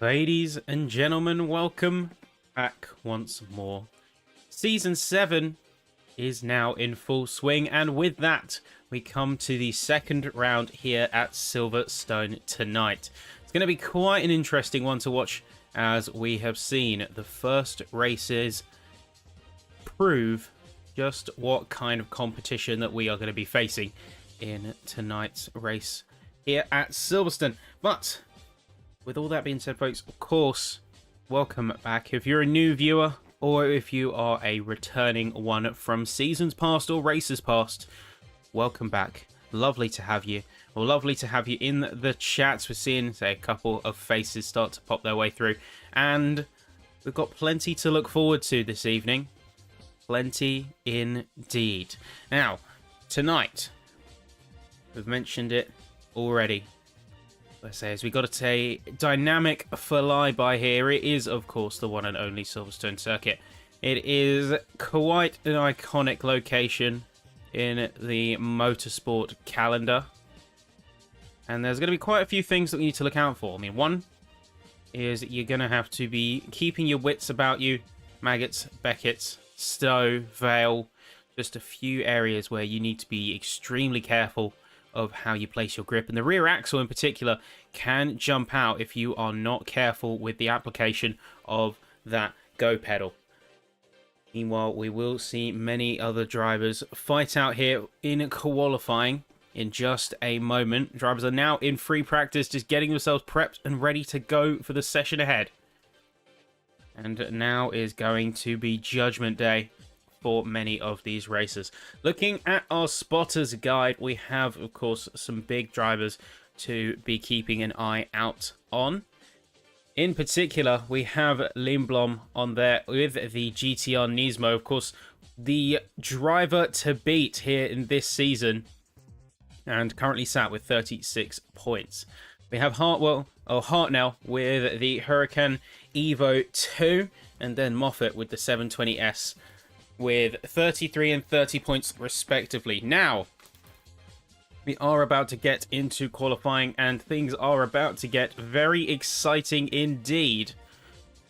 Ladies and gentlemen, welcome back once more. Season 7 is now in full swing, and with that, we come to the second round here at Silverstone tonight. It's going to be quite an interesting one to watch, as we have seen the first races prove just what kind of competition that we are going to be facing in tonight's race here at Silverstone. But with all that being said, folks, of course, welcome back. If you're a new viewer or if you are a returning one from seasons past or races past, welcome back. Lovely to have you. Well, lovely to have you in the chats. We're seeing, say, a couple of faces start to pop their way through. And we've got plenty to look forward to this evening. Plenty indeed. Now, tonight, we've mentioned it already. Let's say, as we got a dynamic flyby here. It is, of course, the one and only Silverstone circuit. It is quite an iconic location in the motorsport calendar. And there's going to be quite a few things that we need to look out for. I mean, one is you're going to have to be keeping your wits about you. Maggots, Beckett's, Stowe, Vale. Just a few areas where you need to be extremely careful of how you place your grip, and the rear axle in particular can jump out if you are not careful with the application of that go pedal. Meanwhile, we will see many other drivers fight out here in qualifying in just a moment. Drivers are now in free practice, just getting themselves prepped and ready to go for the session ahead. And now is going to be Judgment Day for many of these races. Looking at our spotters guide, we have, of course, some big drivers to be keeping an eye out on. In particular, we have Lindblom on there with the GTR Nismo, of course, the driver to beat here in this season, and currently sat with 36 points. We have Hartnell with the Huracan Evo 2, and then Moffat with the 720S with 33 and 30 points respectively. Now, we are about to get into qualifying, and things are about to get very exciting indeed.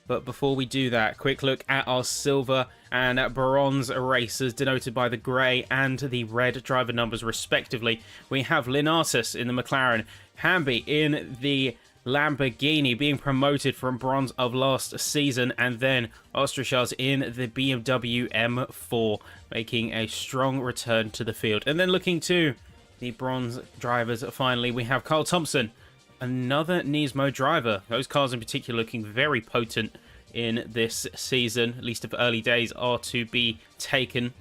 But before we do that, quick look at our silver and bronze racers, denoted by the grey and the red driver numbers respectively. We have Linatus in the McLaren, Hamby in the Lamborghini, being promoted from bronze of last season, and then Ostrachaz in the BMW M4, making a strong return to the field. And then looking to the bronze drivers, finally, we have Carl Thompson, another Nismo driver. Those cars in particular looking very potent in this season, at least if early days are to be taken.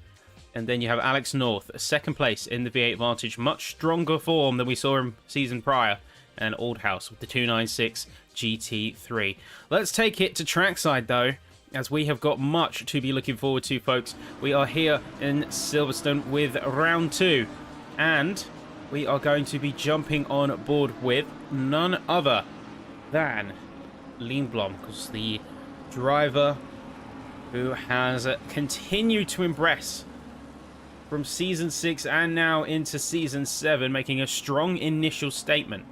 And then you have Alex North, second place in the V8 Vantage, much stronger form than we saw in season prior. And Aldhouse with the 296 GT3. Let's take it to trackside though, as we have got much to be looking forward to, folks. We are here in Silverstone with round 2, and we are going to be jumping on board with none other than Lindblom, because the driver who has continued to impress from season 6 and now into season 7, making a strong initial statement.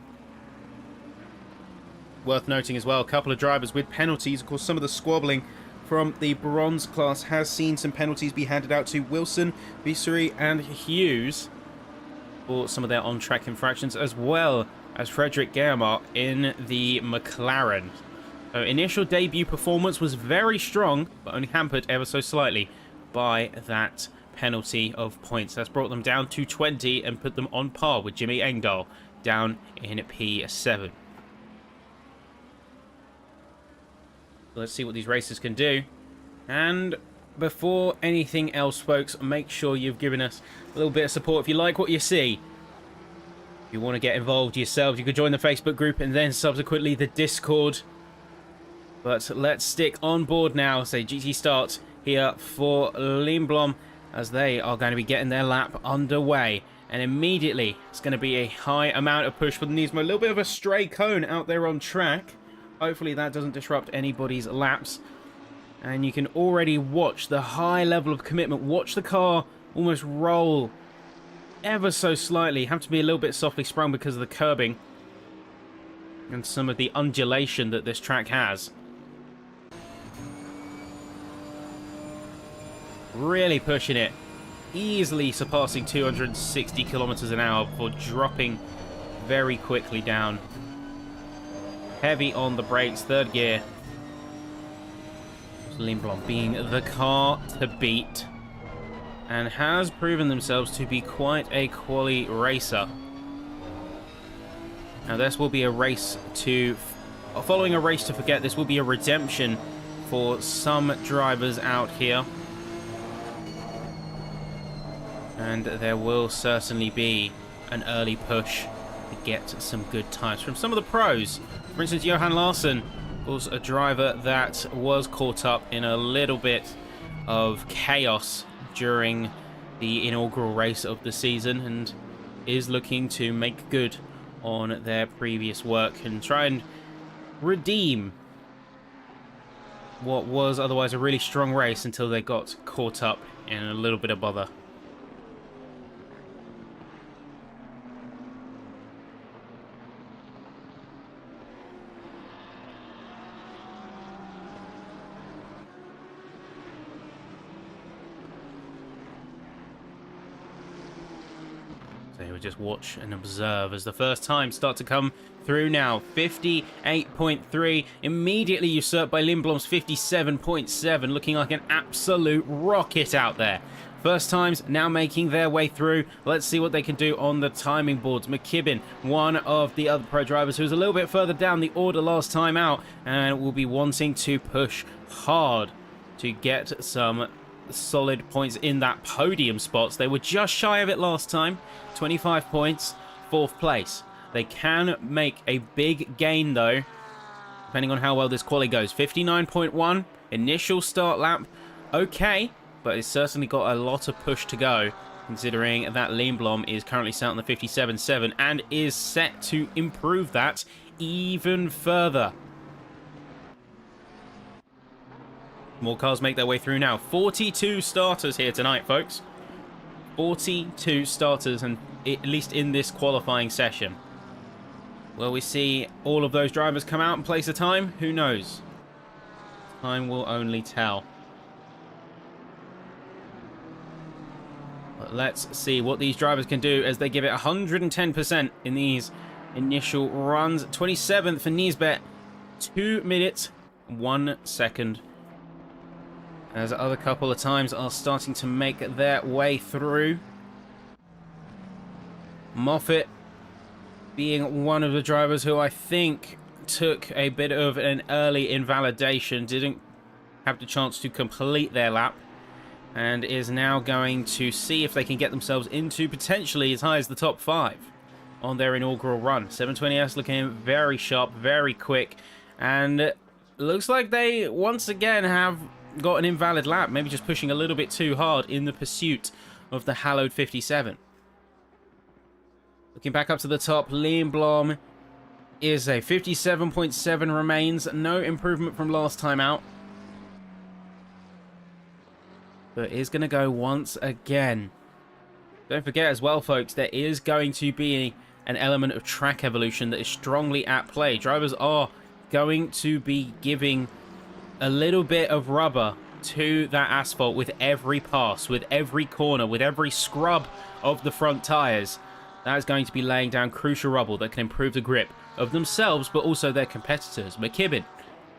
Worth noting as well, a couple of drivers with penalties. Of course, some of the squabbling from the bronze class has seen some penalties be handed out to Wilson, Vissery and Hughes for some of their on-track infractions, as well as Frederick Germar in the McLaren. So initial debut performance was very strong, but only hampered ever so slightly by that penalty of points. That's brought them down to 20 and put them on par with Jimmy Engdahl down in P7. Let's see what these racers can do. And before anything else, folks, make sure you've given us a little bit of support. If you like what you see, if you want to get involved yourselves, you could join the Facebook group and then subsequently the Discord. But let's stick on board now. Say GT start here for Lindblom, as they are going to be getting their lap underway. And immediately, it's going to be a high amount of push for the Nismo. A little bit of a stray cone out there on track. Hopefully that doesn't disrupt anybody's laps. And you can already watch the high level of commitment. Watch the car almost roll ever so slightly. Have to be a little bit softly sprung because of the curbing. and some of the undulation that this track has. Really pushing it, easily surpassing 260 kilometers an hour before dropping very quickly down. Heavy on the brakes, third gear. Lindblom being the car to beat, and has proven themselves to be quite a quality racer. Now this will be a race to... Following a race to forget, this will be a redemption for some drivers out here. And there will certainly be an early push to get some good times from some of the pros. For instance, Johan Larsson was a driver that was caught up in a little bit of chaos during the inaugural race of the season and is looking to make good on their previous work and try and redeem what was otherwise a really strong race until they got caught up in a little bit of bother. So we'll just watch and observe as the first times start to come through now. 58.3, immediately usurped by Lindblom's 57.7, looking like an absolute rocket out there. First times now making their way through. Let's see what they can do on the timing boards. McKibben, one of the other pro drivers who was a little bit further down the order last time out and will be wanting to push hard to get some solid points in that podium spots. They were just shy of it last time. 25 points, 4th place. They can make a big gain though, depending on how well this quali goes. 59.1, initial start lap, okay, but it's certainly got a lot of push to go, considering that Lindblom is currently sat on the 57.7 and is set to improve that even further. More cars make their way through now. 42 starters here tonight, folks. 42 starters, and at least in this qualifying session. Will we see all of those drivers come out and place a time? Who knows? Time will only tell. But let's see what these drivers can do as they give it 110% in these initial runs. 27th for Nisbet. 2 minutes, 1 second. As other couple of times are starting to make their way through. Moffat being one of the drivers who I think took a bit of an early invalidation, didn't have the chance to complete their lap, and is now going to see if they can get themselves into potentially as high as the top 5 on their inaugural run. 720S looking very sharp, very quick, and looks like they once again have got an invalid lap, maybe just pushing a little bit too hard in the pursuit of the hallowed 57. Looking back up to the top, Lindblom is a 57.7 remains, no improvement from last time out, but is going to go once again. Don't forget as well, folks, there is going to be an element of track evolution that is strongly at play. Drivers are going to be giving a little bit of rubber to that asphalt with every pass, with every corner, with every scrub of the front tyres. That is going to be laying down crucial rubble that can improve the grip of themselves, but also their competitors. McKibben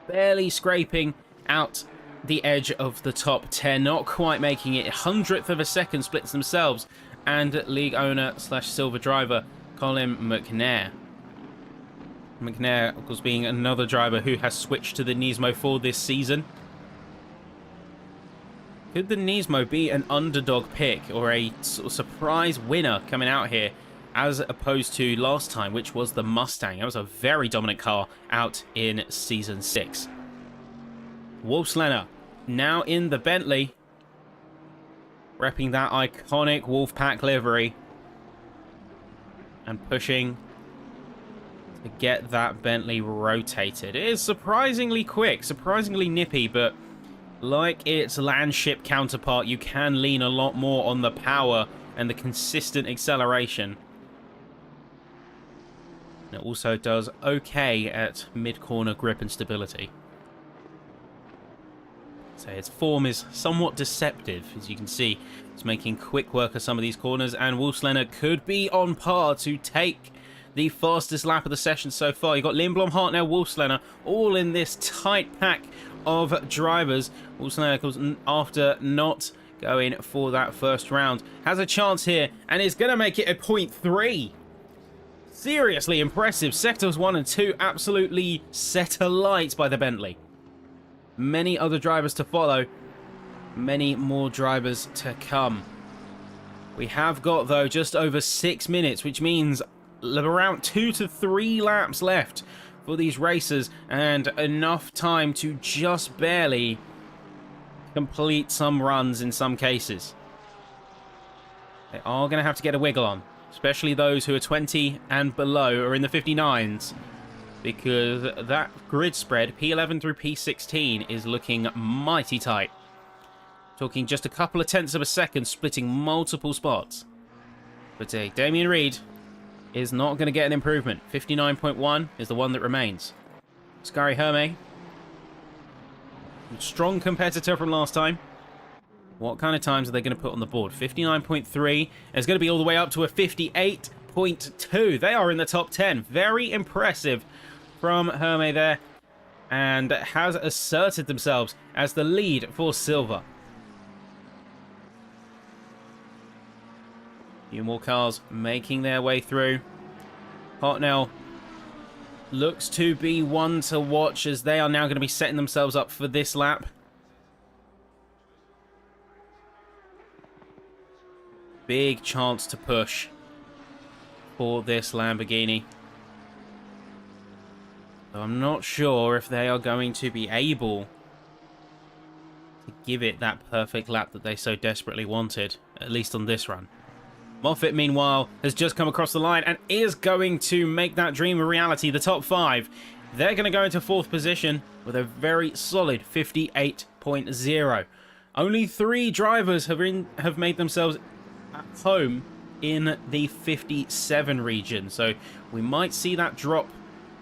barely scraping out the edge of the top 10, not quite making it. 100th of a second splits themselves and league owner slash silver driver Colin McNair. McNair, of course, being another driver who has switched to the Nismo for this season. Could the Nismo be an underdog pick or a sort of surprise winner coming out here, as opposed to last time, which was the Mustang? That was a very dominant car out in Season 6. Wolfslenner now in the Bentley, repping that iconic Wolfpack livery and pushing to get that Bentley rotated. It is surprisingly quick, surprisingly nippy, but like its landship counterpart, you can lean a lot more on the power and the consistent acceleration. And it also does okay at mid-corner grip and stability. So its form is somewhat deceptive, as you can see. It's making quick work of some of these corners, and Wolfsländer could be on par to take the fastest lap of the session so far. You've got Lindblom, Hartnell, Wolfsländer, all in this tight pack of drivers. Wolfsländer, after not going for that first round, has a chance here, and is going to make it a 0.3. Seriously impressive. Sectors 1 and 2 absolutely set alight by the Bentley. Many other drivers to follow. Many more drivers to come. We have got, though, just over 6 minutes, which means around 2 to 3 laps left for these racers, and enough time to just barely complete some runs in some cases. They are going to have to get a wiggle on, especially those who are 20 and below or in the 59s. Because that grid spread, P11 through P16, is looking mighty tight. Talking just a couple of tenths of a second, splitting multiple spots. But Damien Reed is not going to get an improvement. 59.1 is the one that remains. Scary Hermé, strong competitor from last time. What kind of times are they going to put on the board? 59.3 is going to be all the way up to a 58.2. They are in the top 10. Very impressive from Hermé there, and has asserted themselves as the lead for silver. A few more cars making their way through. Hartnell looks to be one to watch, as they are now going to be setting themselves up for this lap. Big chance to push for this Lamborghini. I'm not sure if they are going to be able to give it that perfect lap that they so desperately wanted, at least on this run. Moffitt, meanwhile, has just come across the line and is going to make that dream a reality. The top 5, they're going to go into 4th position with a very solid 58.0. Only 3 drivers have made themselves at home in the 57 region, so we might see that drop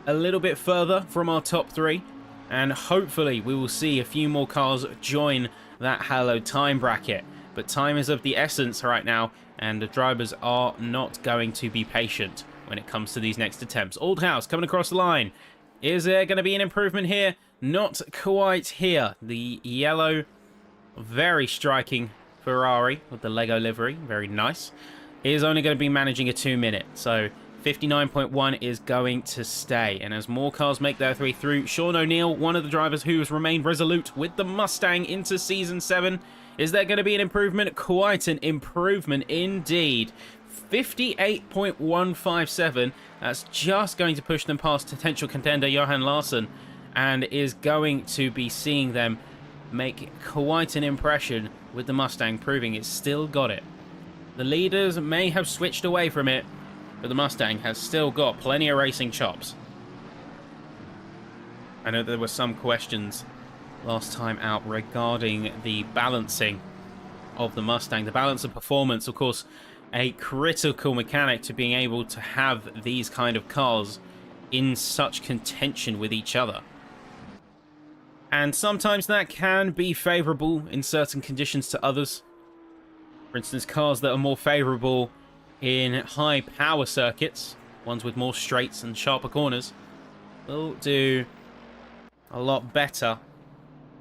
a little bit further from our top 3, and hopefully we will see a few more cars join that hallowed time bracket. But time is of the essence right now, and the drivers are not going to be patient when it comes to these next attempts. Aldhouse coming across the line. Is there going to be an improvement here? Not quite here. The yellow, very striking Ferrari with the Lego livery, very nice, is only going to be managing a 2-minute, so 59.1 is going to stay. And as more cars make their way through, Sean O'Neill, one of the drivers who has remained resolute with the Mustang into Season 7. Is there going to be an improvement? Quite an improvement indeed. 58.157. That's just going to push them past potential contender Johan Larsson, and is going to be seeing them make quite an impression with the Mustang, proving it's still got it. The leaders may have switched away from it, but the Mustang has still got plenty of racing chops. I know there were some questions last time out regarding the balancing of the Mustang. The balance of performance, of course, a critical mechanic to being able to have these kind of cars in such contention with each other. And sometimes that can be favourable in certain conditions to others. For instance, cars that are more favourable in high power circuits, ones with more straights and sharper corners, will do a lot better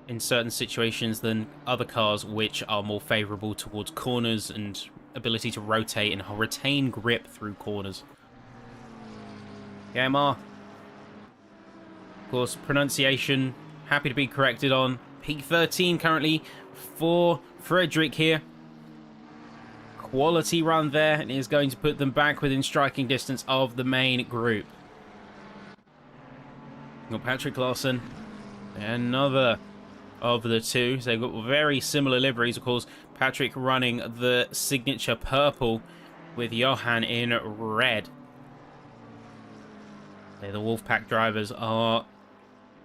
in certain situations than other cars which are more favourable towards corners and ability to rotate and retain grip through corners. KMR, of course, pronunciation, happy to be corrected on. P13 currently for Frederick here. Quality run there, and is going to put them back within striking distance of the main group. Got Patrick Larson, another of the two. So they've got very similar liveries. Of course, Patrick running the signature purple with Johan in red. The Wolfpack drivers are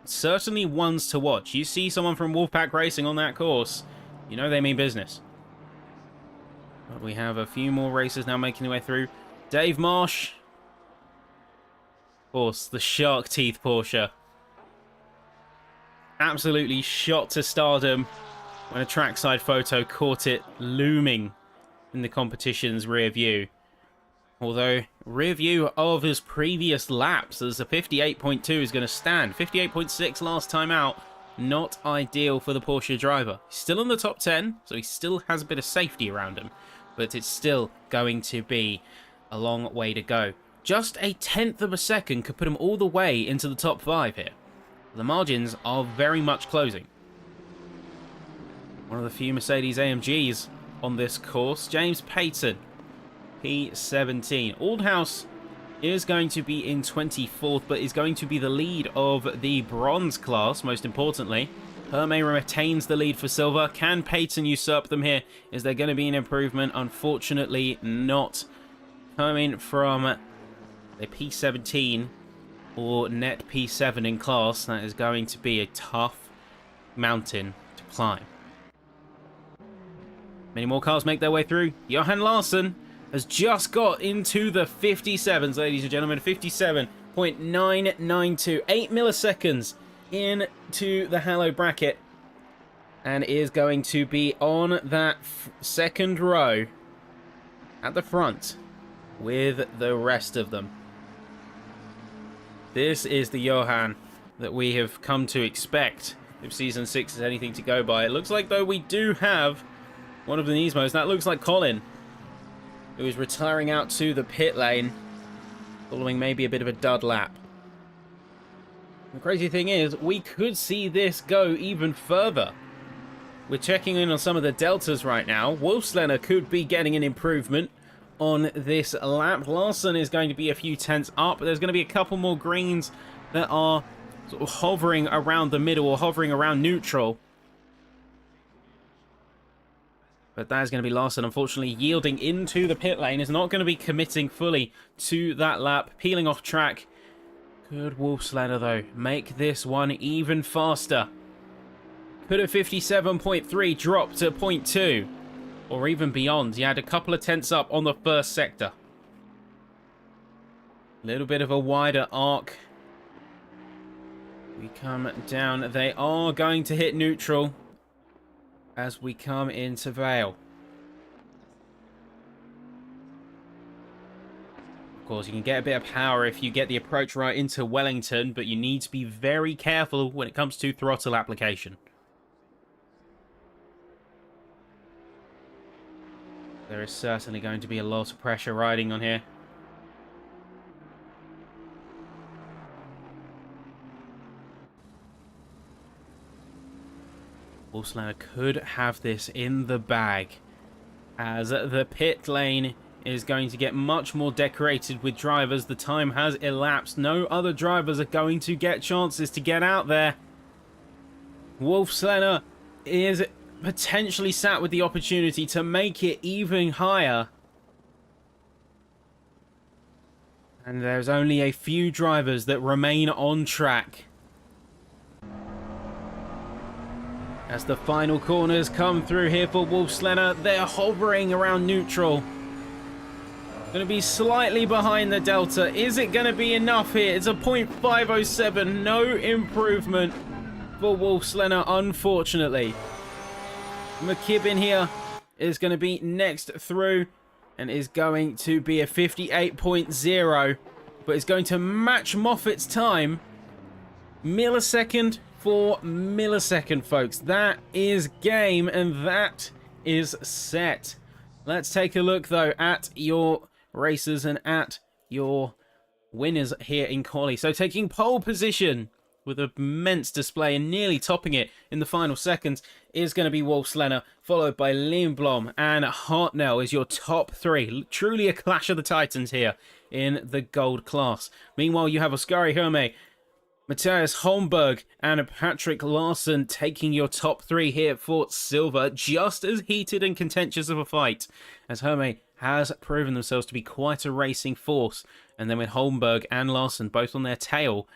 certainly ones to watch. You see someone from Wolfpack Racing on that course, you know they mean business. But we have a few more racers now making their way through. Dave Marsh course, the shark teeth Porsche. Absolutely shot to stardom when a trackside photo caught it looming in the competition's rear view. Although, rear view of his previous laps, as a 58.2 is going to stand. 58.6 last time out. Not ideal for the Porsche driver. He's still in the top 10, so he still has a bit of safety around him. But it's still going to be a long way to go. Just a tenth of a second could put him all the way into the top 5 here. The margins are very much closing. One of the few Mercedes AMGs on this course, James Payton, P17. Aldhouse is going to be in 24th, but is going to be the lead of the bronze class, most importantly. Hermé retains the lead for silver. Can Payton usurp them here? Is there going to be an improvement? Unfortunately not. Coming from the P17 or net P7 in class, that is going to be a tough mountain to climb. Many more cars make their way through. Johan Larsson has just got into the 57s, ladies and gentlemen. 57.992. 8 milliseconds into the halo bracket. And is going to be on that second row at the front with the rest of them. This is the Johan that we have come to expect if Season 6 is anything to go by. It looks like, though, we do have one of the Nismos. That looks like Colin, who is retiring out to the pit lane, following maybe a bit of a dud lap. The crazy thing is, we could see this go even further. We're checking in on some of the deltas right now. Wolfslener could be getting an improvement on this lap. Larson is going to be a few tenths up. There's going to be a couple more greens that are sort of hovering around the middle or hovering around neutral. But that is going to be Larson, unfortunately, yielding into the pit lane. Is not going to be committing fully to that lap. Peeling off track. Could Wolfslener, though, make this one even faster? Could a 57.3 drop to 0.2? Or even beyond? He had a couple of tenths up on the first sector. A little bit of a wider arc. We come down. They are going to hit neutral as we come into Vale. Of course, you can get a bit of power if you get the approach right into Wellington, but you need to be very careful when it comes to throttle application. There is certainly going to be a lot of pressure riding on here. Wolfslener could have this in the bag, as the pit lane is going to get much more decorated with drivers. The time has elapsed. No other drivers are going to get chances to get out there. Wolfslener is potentially sat with the opportunity to make it even higher. And there's only a few drivers that remain on track. As the final corners come through here for Wolfslener, they're hovering around neutral. Going to be slightly behind the Delta. Is it going to be enough here? It's a 0.507. No improvement for Wolfslener, unfortunately. McKibben here is going to be next through and is going to be a 58.0, but is going to match Moffat's time. Millisecond for millisecond, folks. That is game, and that is set. Let's take a look, though, at your racers and at your winners here in Quali. So taking pole position with an immense display and nearly topping it in the final seconds is going to be Wolfslener, followed by Lindblom and Hartnell is your top three. Truly a clash of the titans here in the gold class. Meanwhile, you have Oskari Hermé, Matthias Holmberg and Patrick Larson taking your top three here for silver. Just as heated and contentious of a fight, as Hermé has proven themselves to be quite a racing force. And then with Holmberg and Larson both on their tail,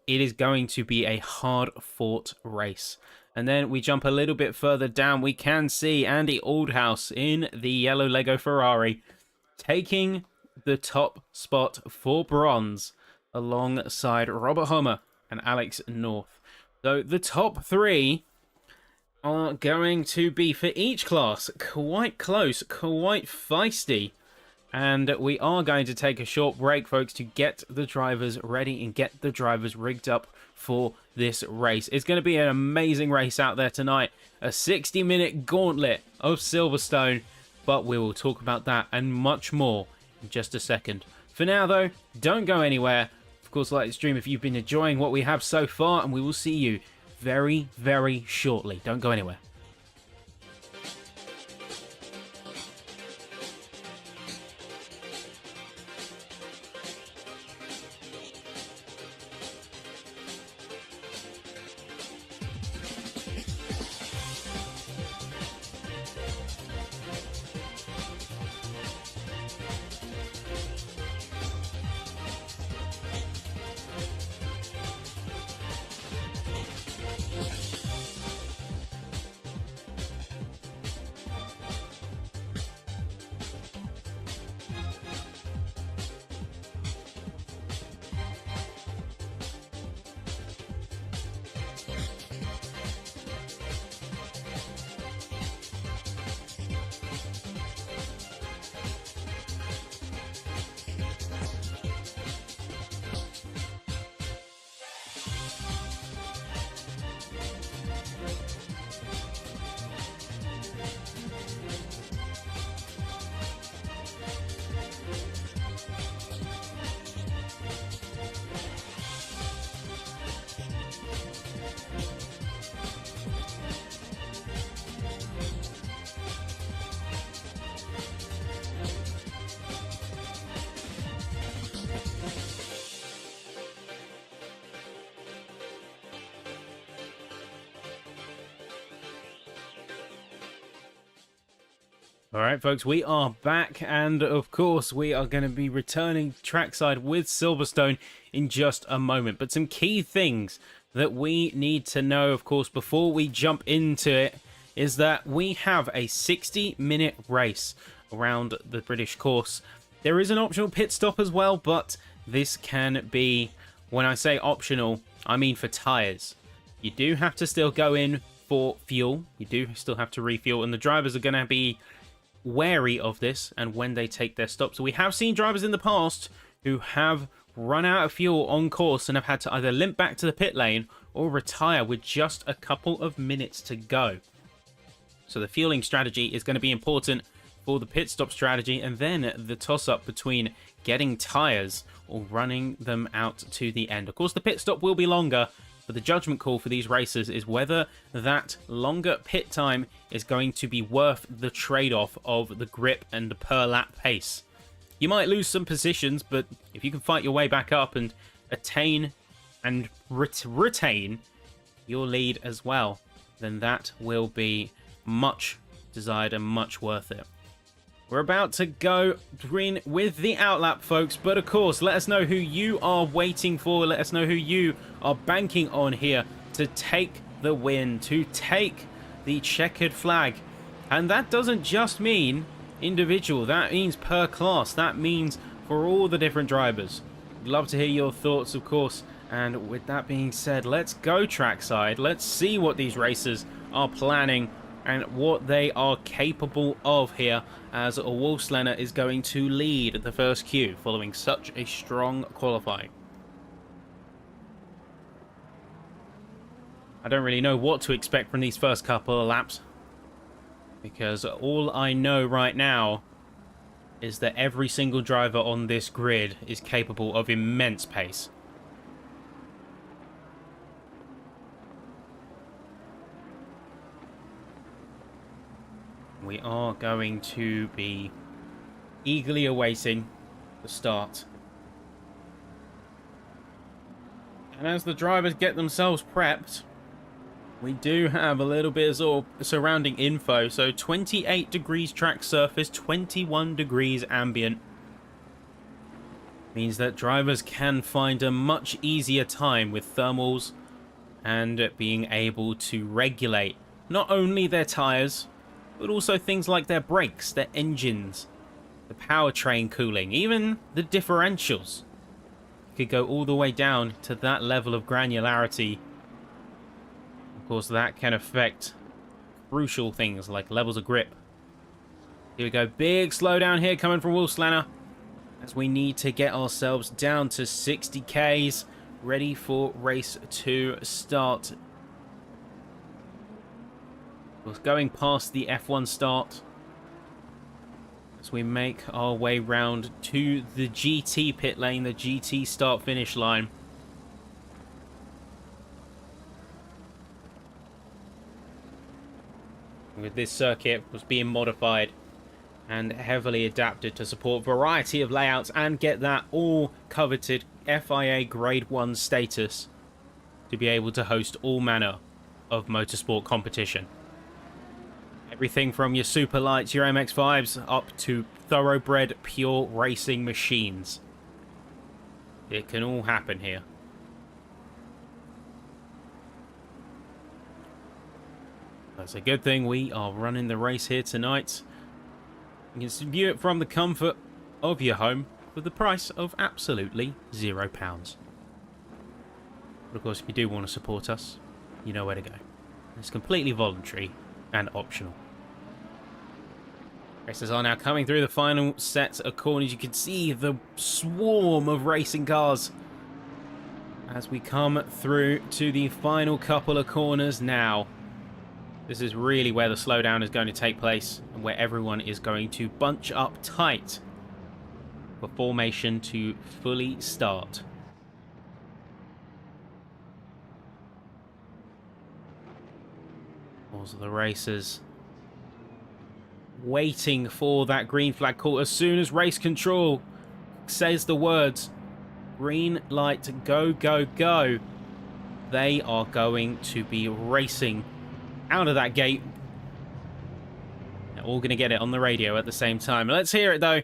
it is going to be a hard-fought race. And then we jump a little bit further down. We can see Andy Aldhouse in the yellow Lego Ferrari taking the top spot for bronze. alongside Robert Homer and Alex North. So the top three are going to be, for each class, quite close, quite feisty. And we are going to take a short break, folks, to get the drivers ready and get the drivers rigged up for this race. It's going to be an amazing race out there tonight. A 60-minute gauntlet of Silverstone. But we will talk about that and much more in just a second. For now, though, don't go anywhere. Of course, like the stream if you've been enjoying what we have so far. And we will see you very, very shortly. Don't go anywhere. Alright folks, we are back, and of course we are going to be returning trackside with Silverstone in just a moment. But some key things that we need to know, of course, before we jump into it, is that we have a 60-minute race around the British course. There is an optional pit stop as well, but this can be, when I say optional, I mean for tyres. You do have to still go in for fuel. You do still have to refuel, and the drivers are going to be wary of this and when they take their stops. So we have seen drivers in the past who have run out of fuel on course and have had to either limp back to the pit lane or retire with just a couple of minutes to go. So the fueling strategy is going to be important for the pit stop strategy, and then the toss-up between getting tyres or running them out to the end. Of course, the pit stop will be longer, but the judgment call for these races is whether that longer pit time is going to be worth the trade-off of the grip and the per lap pace. You might lose some positions, but if you can fight your way back up and attain and retain your lead as well, then that will be much desired and much worth it. We're about to go green with the outlap, folks, but of course, let us know who you are waiting for. Let us know who you are banking on here to take the win, to take the checkered flag. And that doesn't just mean individual, that means per class, that means for all the different drivers. I'd love to hear your thoughts, of course. And with that being said, let's go trackside. Let's see what these racers are planning and what they are capable of here, as Wolfslenner is going to lead the first queue following such a strong qualifying. I don't really know what to expect from these first couple of laps, because all I know right now is that every single driver on this grid is capable of immense pace. We are going to be eagerly awaiting the start. And as the drivers get themselves prepped, we do have a little bit of surrounding info. So 28 degrees track surface, 21 degrees ambient. Means that drivers can find a much easier time with thermals and being able to regulate not only their tyres, but also things like their brakes, their engines, the powertrain cooling, even the differentials. could go all the way down to that level of granularity. Of course, that can affect crucial things like levels of grip. Here we go. Big slowdown here coming from Wolfslander, as we need to get ourselves down to 60 Ks, ready for race 2 start. We're going past the F1 start as we make our way round to the GT pit lane, the GT start finish line. With this circuit was being modified and heavily adapted to support a variety of layouts and get that all coveted FIA Grade 1 status to be able to host all manner of motorsport competition. Everything from your super lights, your MX-5s, up to thoroughbred pure racing machines. It can all happen here. That's a good thing we are running the race here tonight. You can view it from the comfort of your home for the price of absolutely £0. But of course, if you do want to support us, you know where to go. It's completely voluntary and optional. Racers are now coming through the final set of corners. You can see the swarm of racing cars as we come through to the final couple of corners now. This is really where the slowdown is going to take place and where everyone is going to bunch up tight for formation to fully start. Also, the racers waiting for that green flag call. As soon as race control says the words green light, go, go, go, they are going to be racing out of that gate. They're all going to get it on the radio at the same time. Let's hear it though.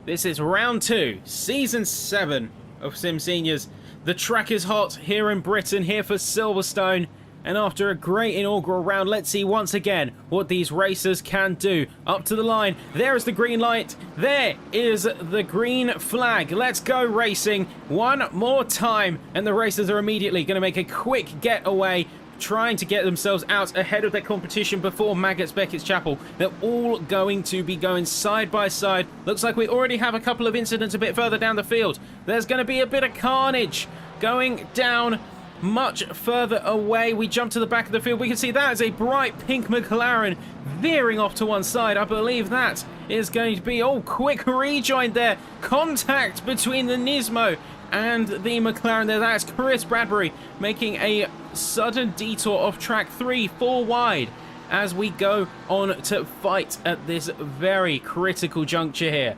This is round 2, season 7 of SimSeniors. The track is hot here in Britain, here for Silverstone. And after a great inaugural round, let's see once again what these racers can do. Up to the line, there is the green light, there is the green flag. Let's go racing one more time. And the racers are immediately going to make a quick getaway, trying to get themselves out ahead of their competition before Maggots Beckett's Chapel. They're all going to be going side by side. Looks like we already have a couple of incidents a bit further down the field. There's going to be a bit of carnage going down much further away. We jump to the back of the field. We can see that is a bright pink McLaren veering off to one side. I believe that is going to be, oh, quick rejoin there. Contact between the Nismo and the McLaren there. That's Chris Bradbury making a sudden detour off track 3-4 wide as we go on to fight at this very critical juncture here.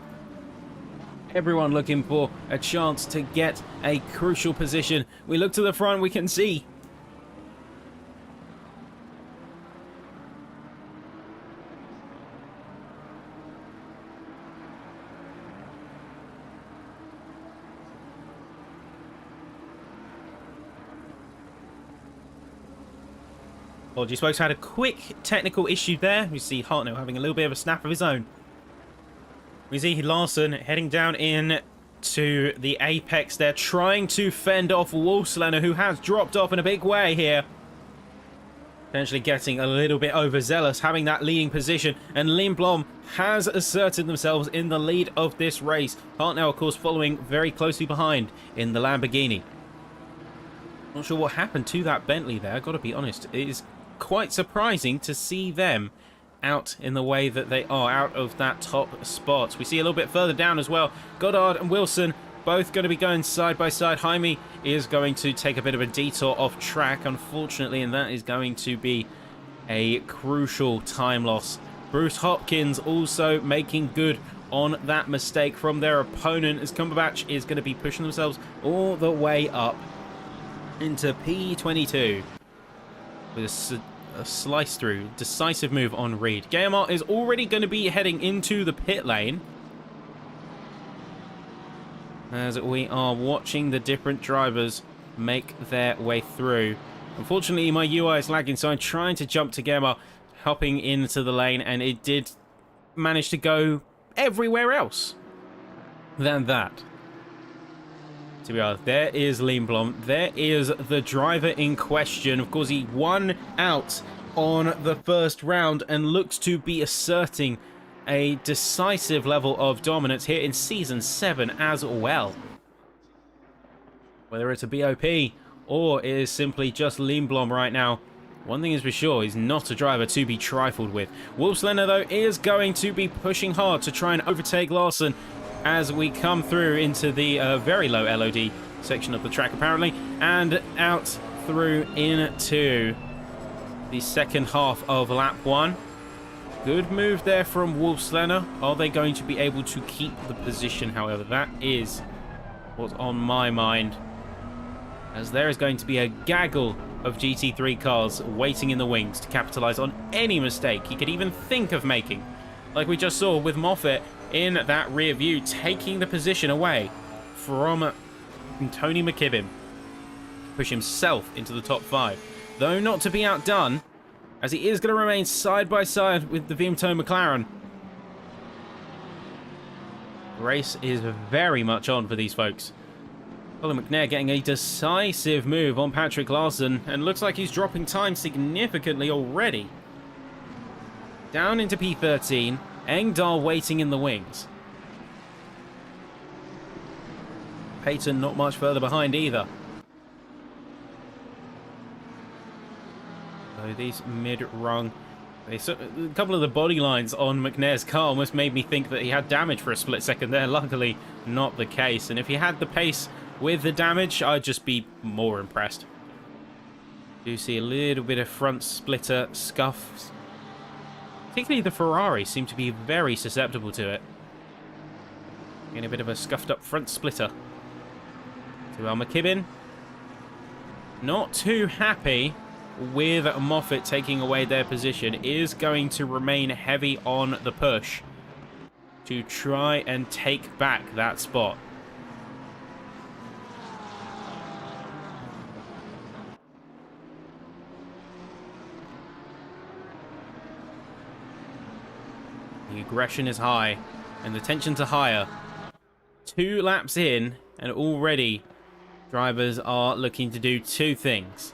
Everyone looking for a chance to get a crucial position. We look to the front, we can see apologies folks, had a quick technical issue there. We see Hartnell having a little bit of a snap of his own. We see Larson heading down in to the apex there, trying to fend off Wolfslander, who has dropped off in a big way here. Potentially getting a little bit overzealous, having that leading position, and Lindblom has asserted themselves in the lead of this race. Hartnell, of course, following very closely behind in the Lamborghini. Not sure what happened to that Bentley there, I've got to be honest. It is quite surprising to see them out in the way that they are, out of that top spot. We see a little bit further down as well, Goddard and Wilson both going to be going side by side. Jaime is going to take a bit of a detour off track, unfortunately, and that is going to be a crucial time loss. Bruce Hopkins also making good on that mistake from their opponent, as Cumberbatch is going to be pushing themselves all the way up into P22 with a slice through, decisive move on Reed. Guillemot is already going to be heading into the pit lane as we are watching the different drivers make their way through. Unfortunately, my UI is lagging, so I'm trying to jump to Guillemot, hopping into the lane, and it did manage to go everywhere else than that. To be honest, there is Lindblom. There is the driver in question. Of course, he won out on the first round and looks to be asserting a decisive level of dominance here in Season 7 as well. Whether it's a BOP or it is simply just Lindblom right now, one thing is for sure, he's not a driver to be trifled with. Wolfslander, though, is going to be pushing hard to try and overtake Larson as we come through into the very low LOD section of the track, apparently, and out through into the second half of lap 1. Good move there from Wolfslander. Are they going to be able to keep the position, however? That is what's on my mind, as there is going to be a gaggle of GT3 cars waiting in the wings to capitalize on any mistake he could even think of making. Like we just saw with Moffat in that rear view, taking the position away from Tony McKibben. Push himself into the top 5. Though not to be outdone, as he is going to remain side by side with the Vimto McLaren. The race is very much on for these folks. Colin McNair getting a decisive move on Patrick Larson, and looks like he's dropping time significantly already. Down into P13, Engdahl waiting in the wings. Peyton not much further behind either. So these mid-rung, a couple of the body lines on McNair's car almost made me think that he had damage for a split second there. Luckily, not the case. And if he had the pace with the damage, I'd just be more impressed. Do see a little bit of front splitter scuffs. Particularly the Ferrari seem to be very susceptible to it. Getting a bit of a scuffed up front splitter. To McKibben. Not too happy with Moffat taking away their position. Is going to remain heavy on the push to try and take back that spot. The aggression is high, and the tensions are higher. 2 laps in, and already drivers are looking to do 2 things.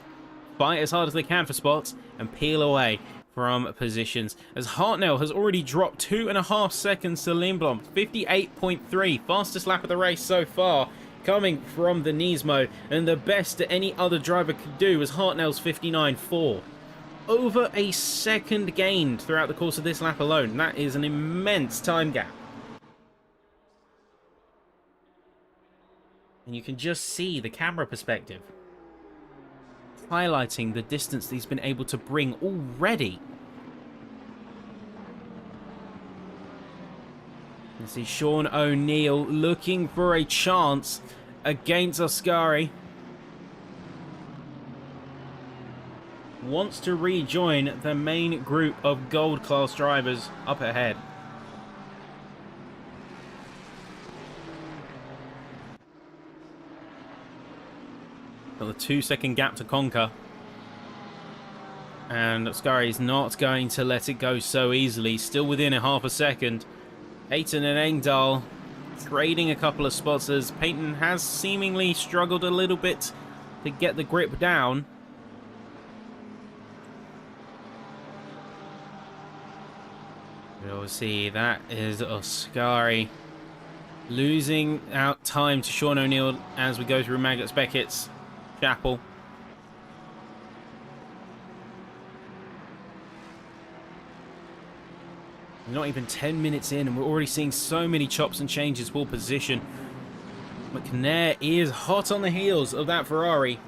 Fight as hard as they can for spots, and peel away from positions. As Hartnell has already dropped 2.5 seconds to Lindblom. 58.3, fastest lap of the race so far, coming from the Nismo. And the best that any other driver could do was Hartnell's 59.4. Over a second gained throughout the course of this lap alone. That is an immense time gap. And you can just see the camera perspective highlighting the distance that he's been able to bring already. You see Sean O'Neill looking for a chance against Ascari. Wants to rejoin the main group of gold class drivers up ahead. Got the 2-second gap to conquer. And Ascari is not going to let it go so easily. Still within a half a second. Peyton and Engdahl trading a couple of spots as Peyton has seemingly struggled a little bit to get the grip down. We'll see, that is Ascari losing out time to Sean O'Neill as we go through Magnus Beckett's chapel. Not even 10 minutes in and we're already seeing so many chops and changes for position. McNair is hot on the heels of that Ferrari.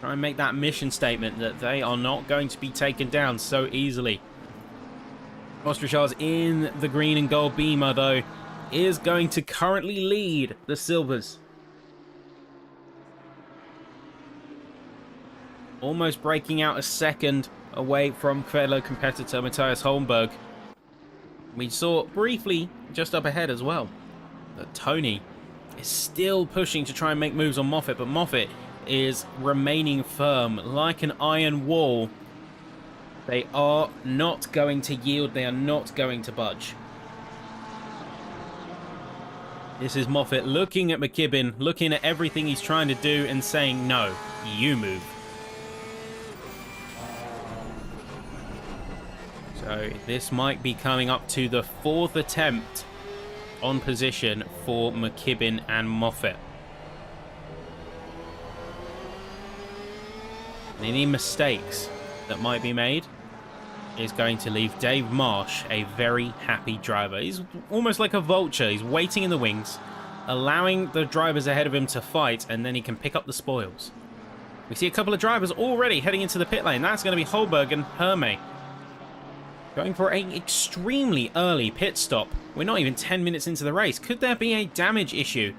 Try and make that mission statement that they are not going to be taken down so easily. Ostrachar's in the green and gold Beamer, though, is going to currently lead the Silvers. Almost breaking out a second away from fellow competitor Matthias Holmberg. We saw briefly just up ahead as well that Tony is still pushing to try and make moves on Moffat, but Moffat is remaining firm like an iron wall. They are not going to yield. They are not going to budge. This is Moffat looking at McKibben, looking at everything he's trying to do and saying, no, you move. So this might be coming up to the 4th attempt on position for McKibben and Moffat. And any mistakes that might be made is going to leave Dave Marsh a very happy driver. He's almost like a vulture. He's waiting in the wings, allowing the drivers ahead of him to fight, and then he can pick up the spoils. We see a couple of drivers already heading into the pit lane. That's going to be Holberg and Hermé, going for an extremely early pit stop. We're not even 10 minutes into the race. Could there be a damage issue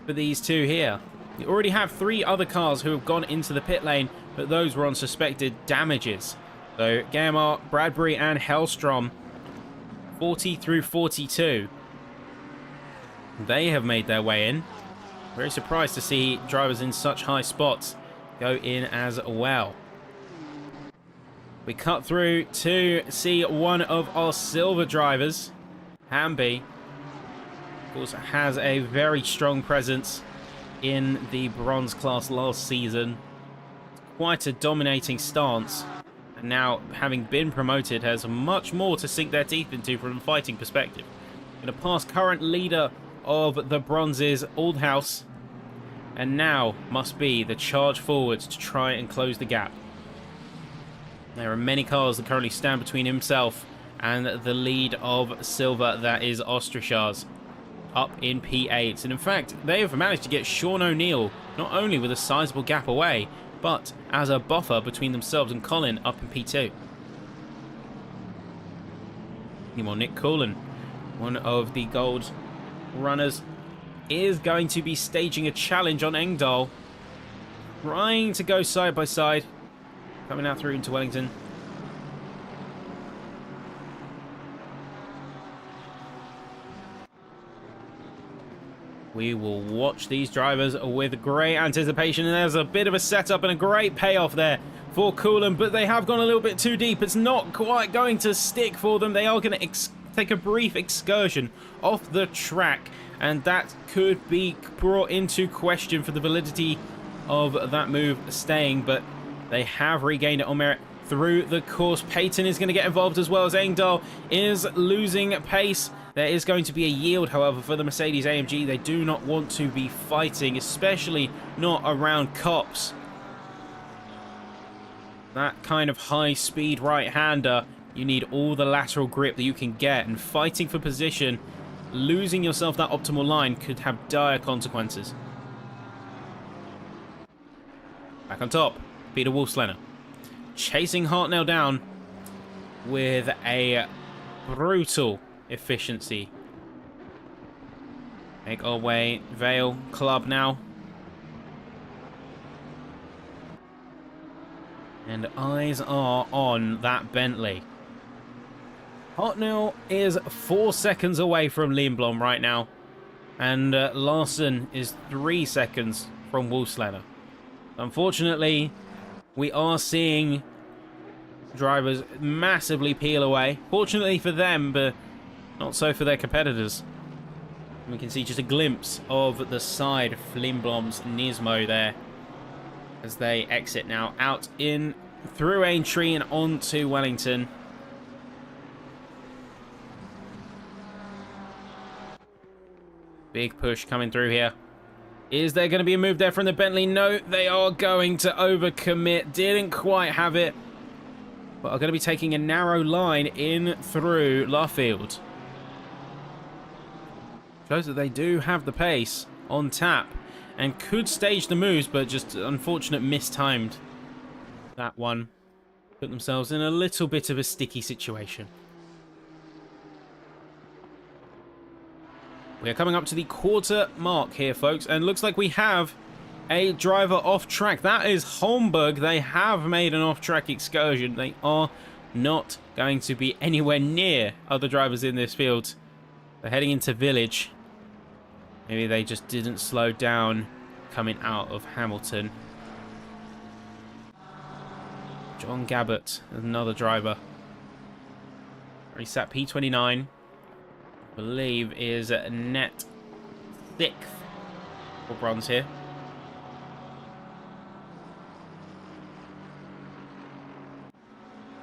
for these two here? We already have 3 other cars who have gone into the pit lane, but those were on suspected damages. So Gamar, Bradbury and Hellstrom, 40 through 42. They have made their way in. Very surprised to see drivers in such high spots go in as well. We cut through to see one of our silver drivers, Hamby. Of course, has a very strong presence in the bronze class last season. Quite a dominating stance. And now, having been promoted, has much more to sink their teeth into from a fighting perspective. Going to pass current leader of the bronzes, Aldhouse. And now must be the charge forwards to try and close the gap. There are many cars that currently stand between himself and the lead of silver, that is Ostrichars, up in P8. And in fact, they have managed to get Sean O'Neill, not only with a sizable gap away, but as a buffer between themselves and Colin up in P2. Meanwhile, Nick Cullen, one of the gold runners, is going to be staging a challenge on Engdahl, trying to go side by side, coming out through into Wellington. We will watch these drivers with great anticipation, and there's a bit of a setup and a great payoff there for Coulomb, but they have gone a little bit too deep. It's not quite going to stick for them. They are going to take a brief excursion off the track, and that could be brought into question for the validity of that move staying, but they have regained it on merit through the course. Payton is going to get involved as well, as Engdahl is losing pace. There is going to be a yield, however, for the Mercedes AMG. They do not want to be fighting, especially not around cops. That kind of high-speed right-hander, you need all the lateral grip that you can get, and fighting for position, losing yourself that optimal line could have dire consequences. Back on top, Peter Wolfslener, chasing Hartnell down with a brutal efficiency. Make our way Vale Club now. And eyes are on that Bentley. Hartnell is 4 seconds away from Lindblom right now. And Larson is 3 seconds from Wolfslener. Unfortunately, we are seeing drivers massively peel away. Fortunately for them, but not so for their competitors. We can see just a glimpse of the side of Lindblom's Nismo there as they exit now out in through Aintree and on to Wellington. Big push coming through here. Is there going to be a move there from the Bentley? No, they are going to overcommit. Didn't quite have it, but are going to be taking a narrow line in through Luffield. Shows that they do have the pace on tap and could stage the moves, but just unfortunate mistimed that one. Put themselves in a little bit of a sticky situation. We are coming up to the quarter mark here, folks, and looks like we have a driver off track. That is Holmberg. They have made an off-track excursion. They are not going to be anywhere near other drivers in this field. They're heading into Village. Maybe they just didn't slow down coming out of Hamilton. John Gabbett, another driver. He sat P29. I believe is net 6th for bronze here.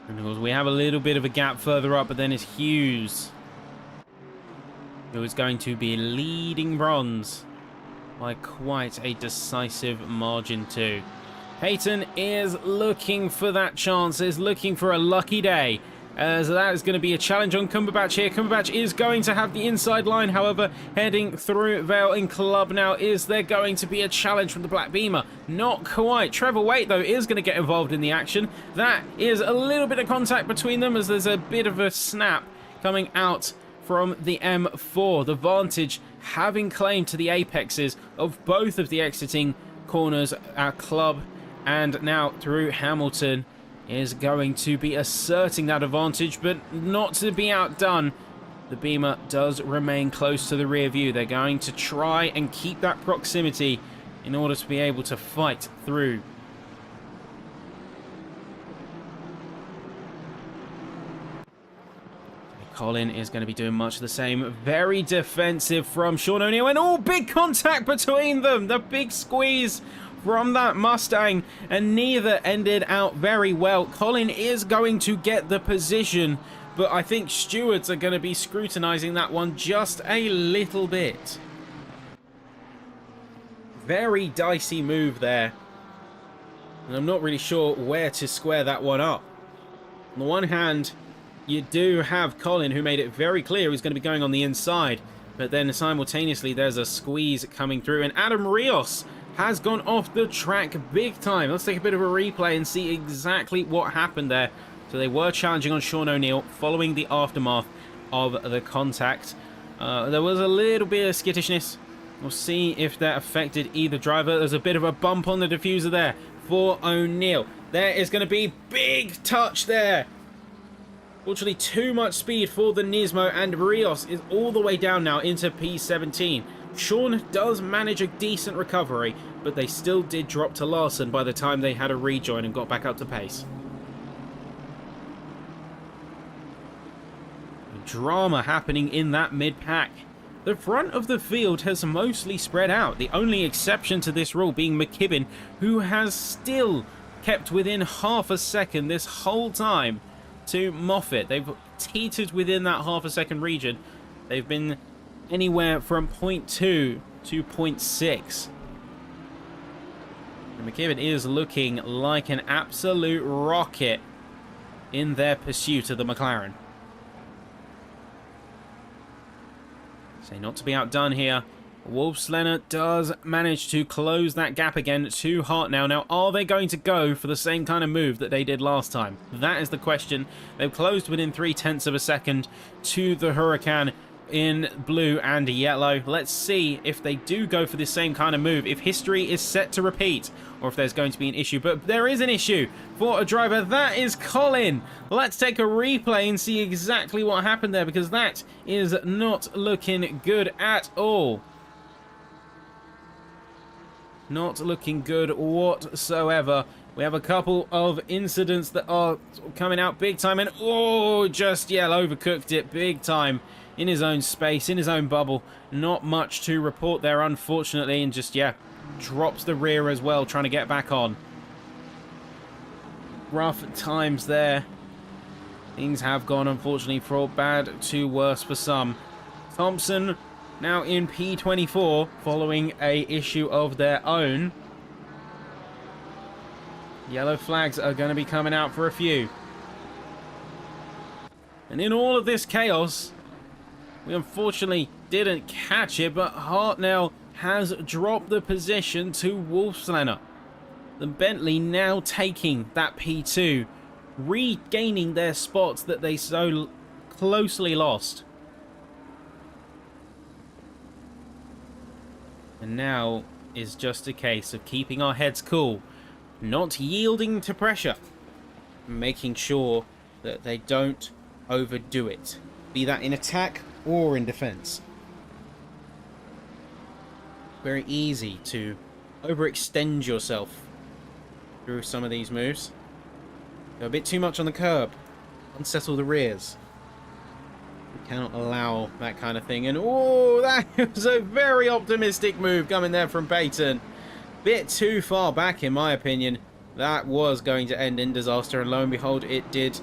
And of course, we have a little bit of a gap further up, but then it's Hughes who is going to be leading bronze by quite a decisive margin too. Hayton is looking for that chance, is looking for a lucky day, as that is going to be a challenge on Cumberbatch here. Cumberbatch is going to have the inside line, however, heading through Vale in Club now. Is there going to be a challenge from the Black Beamer? Not quite. Trevor Waite, though, is going to get involved in the action. That is a little bit of contact between them, as there's a bit of a snap coming out from the M4. The Vantage having claim to the apexes of both of the exiting corners at Club, and now through Hamilton is going to be asserting that advantage, but not to be outdone. The Beamer does remain close to the rear view. They're going to try and keep that proximity in order to be able to fight through. Colin is going to be doing much the same. Very defensive from Sean O'Neill, and all big contact between them. The big squeeze from that Mustang, and neither ended out very well. Colin is going to get the position, but I think stewards are going to be scrutinizing that one just a little bit. Very dicey move there, and I'm not really sure where to square that one up. On the one hand, you do have Colin, who made it very clear he's going to be going on the inside, but then simultaneously there's a squeeze coming through, and Adam Rios has gone off the track big time. Let's take a bit of a replay and see exactly what happened there. So they were challenging on Sean O'Neill following the aftermath of the contact. There was a little bit of skittishness. We'll see if that affected either driver. There's a bit of a bump on the diffuser there for O'Neill. There is going to be big touch there. Fortunately, too much speed for the Nismo, and Rios is all the way down now into P17. Sean does manage a decent recovery, but they still did drop to Larson by the time they had a rejoin and got back up to pace. Drama happening in that mid-pack. The front of the field has mostly spread out, the only exception to this rule being McKibben, who has still kept within half a second this whole time to Moffat. They've teetered within that half a second region. They've been anywhere from 0.2 to 0.6. And McKibben is looking like an absolute rocket in their pursuit of the McLaren. So not to be outdone here, Wolfslenner does manage to close that gap again to Hartnell. Now, are they going to go for the same kind of move that they did last time? That is the question. They've closed within 0.3 of a second to the Huracan in blue and yellow. Let's see if they do go for the same kind of move, if history is set to repeat, or if there's going to be an issue. But there is an issue for a driver. That is Colin. Let's take a replay and see exactly what happened there, because that is not looking good at all. Not looking good whatsoever. We have a couple of incidents that are coming out big time, and oh, just, yeah, overcooked it big time in his own space, in his own bubble. Not much to report there, unfortunately, and just, yeah, drops the rear as well, trying to get back on. Rough times there. Things have gone, unfortunately, from bad to worse for some. Thompson now in P24 following a issue of their own. Yellow flags are going to be coming out for a few. And in all of this chaos, we unfortunately didn't catch it, but Hartnell has dropped the position to Wolfslenner. The Bentley now taking that P2, regaining their spots that they so closely lost. And now is just a case of keeping our heads cool, not yielding to pressure, making sure that they don't overdo it, be that in attack or in defense. Very easy to overextend yourself through some of these moves. Go a bit too much on the curb, unsettle the rears. Cannot allow that kind of thing. And oh, that was a very optimistic move coming there from Peyton. Bit too far back, in my opinion. That was going to end in disaster, and lo and behold, it did.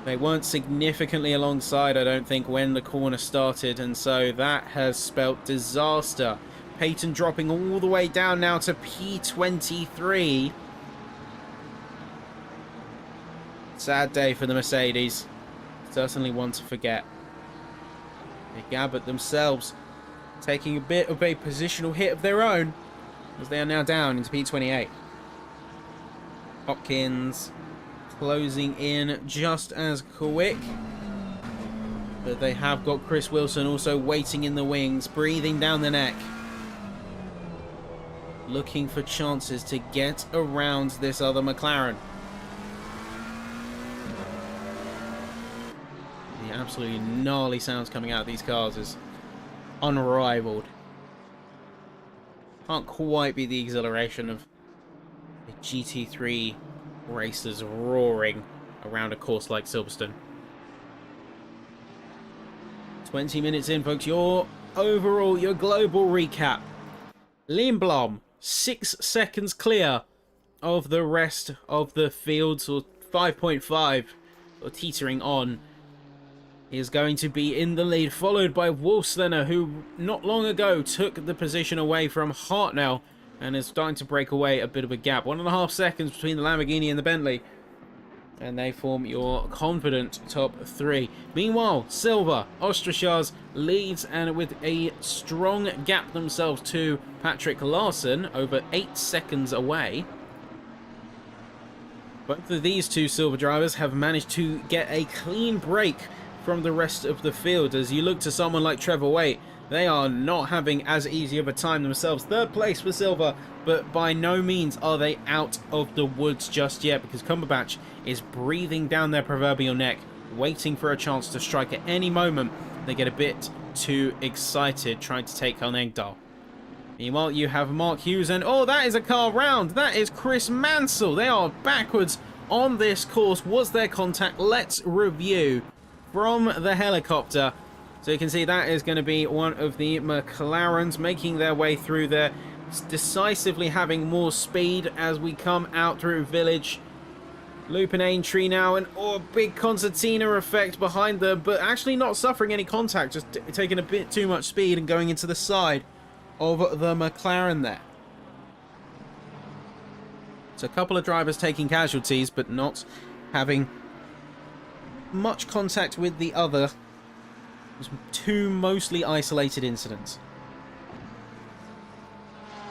They weren't significantly alongside, I don't think, when the corner started, and so that has spelt disaster. Peyton dropping all the way down now to P23. Sad day for the Mercedes. Certainly one to forget. They Gabbard themselves taking a bit of a positional hit of their own, as they are now down into P28. Hopkins closing in just as quick. But they have got Chris Wilson also waiting in the wings, breathing down the neck. Looking for chances to get around this other McLaren. The absolutely gnarly sounds coming out of these cars is unrivaled. Can't quite be the exhilaration of the GT3 racers roaring around a course like Silverstone. 20 minutes in, folks. Your global recap. Lindblom, 6 seconds clear of the rest of the field, so 5.5, or teetering on. He is going to be in the lead, followed by Wolfslener, who not long ago took the position away from Hartnell and is starting to break away a bit of a gap. 1.5 seconds between the Lamborghini and the Bentley, and they form your confident top 3. Meanwhile, Silva, Ostrachaz leads, and with a strong gap themselves to Patrick Larson, over 8 seconds away. Both of these two Silver drivers have managed to get a clean break from the rest of the field. As you look to someone like Trevor Waite, they are not having as easy of a time themselves. 3rd place for Silver, but by no means are they out of the woods just yet, because Cumberbatch is breathing down their proverbial neck, waiting for a chance to strike at any moment. They get a bit too excited trying to take on Engdahl. Meanwhile, you have Mark Hughes, and oh, that is a car round. That is Chris Mansell. They are backwards on this course. Was there contact? Let's review from the helicopter. So you can see that is going to be one of the McLarens making their way through there, decisively having more speed as we come out through Village. Looping Aintree now, and oh, big concertina effect behind them, but actually not suffering any contact, just taking a bit too much speed and going into the side of the McLaren there. So a couple of drivers taking casualties, but not having much contact with the other. There's 2 mostly isolated incidents.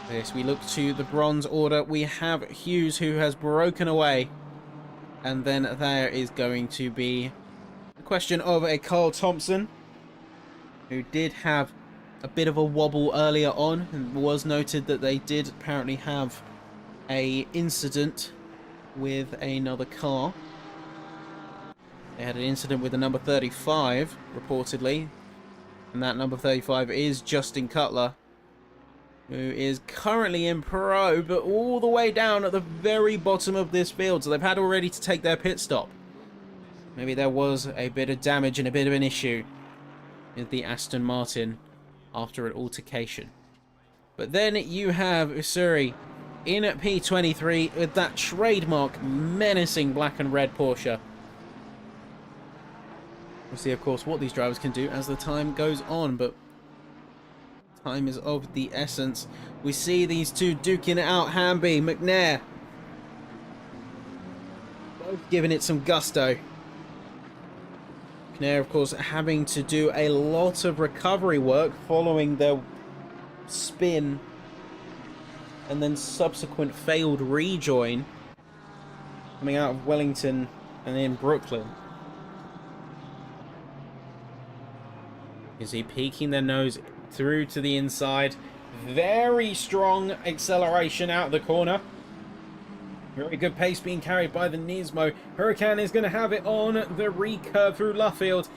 This, we look to the bronze order. We have Hughes, who has broken away. And then there is going to be a question of a Carl Thompson, who did have a bit of a wobble earlier on, and was noted that they did apparently have a incident with another car. They had an incident with the number 35, reportedly. And that number 35 is Justin Cutler, who is currently in Pro, but all the way down at the very bottom of this field. So they've had already to take their pit stop. Maybe there was a bit of damage and a bit of an issue with the Aston Martin after an altercation. But then you have Usuri in at P23 with that trademark menacing black and red Porsche. We'll see, of course, what these drivers can do as the time goes on, but time is of the essence. We see these two duking it out. Hamby, McNair, both giving it some gusto. McNair, of course, having to do a lot of recovery work following their spin and then subsequent failed rejoin coming out of Wellington and in Brooklyn. Is he peeking their nose through to the inside? Very strong acceleration out of the corner. Very good pace being carried by the Nismo. Huracan is going to have it on the recurve through Luffield.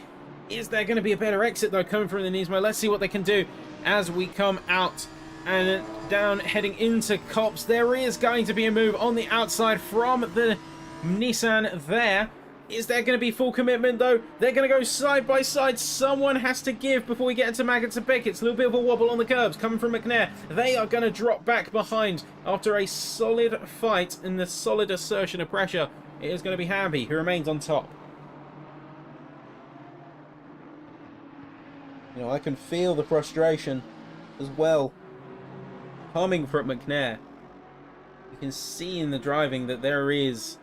Is there going to be a better exit, though, coming from the Nismo? Let's see what they can do as we come out and down, heading into Copse. There is going to be a move on the outside from the Nissan there. Is there going to be full commitment, though? They're going to go side by side. Someone has to give before we get into Maggots and Beckett's. A little bit of a wobble on the curbs coming from McNair. They are going to drop back behind after a solid fight and the solid assertion of pressure. It is going to be Hamby who remains on top. You know, I can feel the frustration as well coming from McNair. You can see in the driving that there is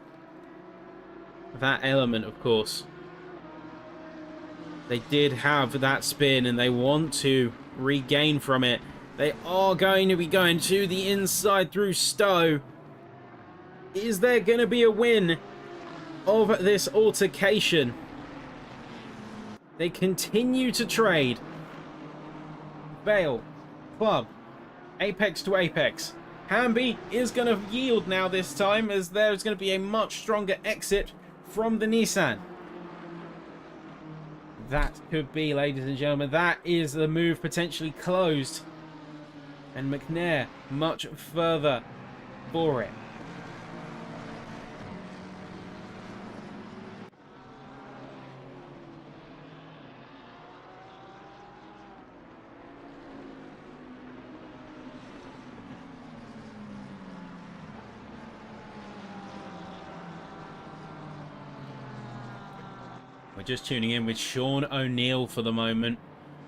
that element, of course. They did have that spin and they want to regain from it. They are going to be going to the inside through Stowe. Is there going to be a win of this altercation? They continue to trade. Vale, Club, apex to apex. Hamby is going to yield now this time, as there's going to be a much stronger exit from the Nissan. That could be, ladies and gentlemen, that is the move potentially closed. And McNair much further for it. We're just tuning in with Sean O'Neill for the moment,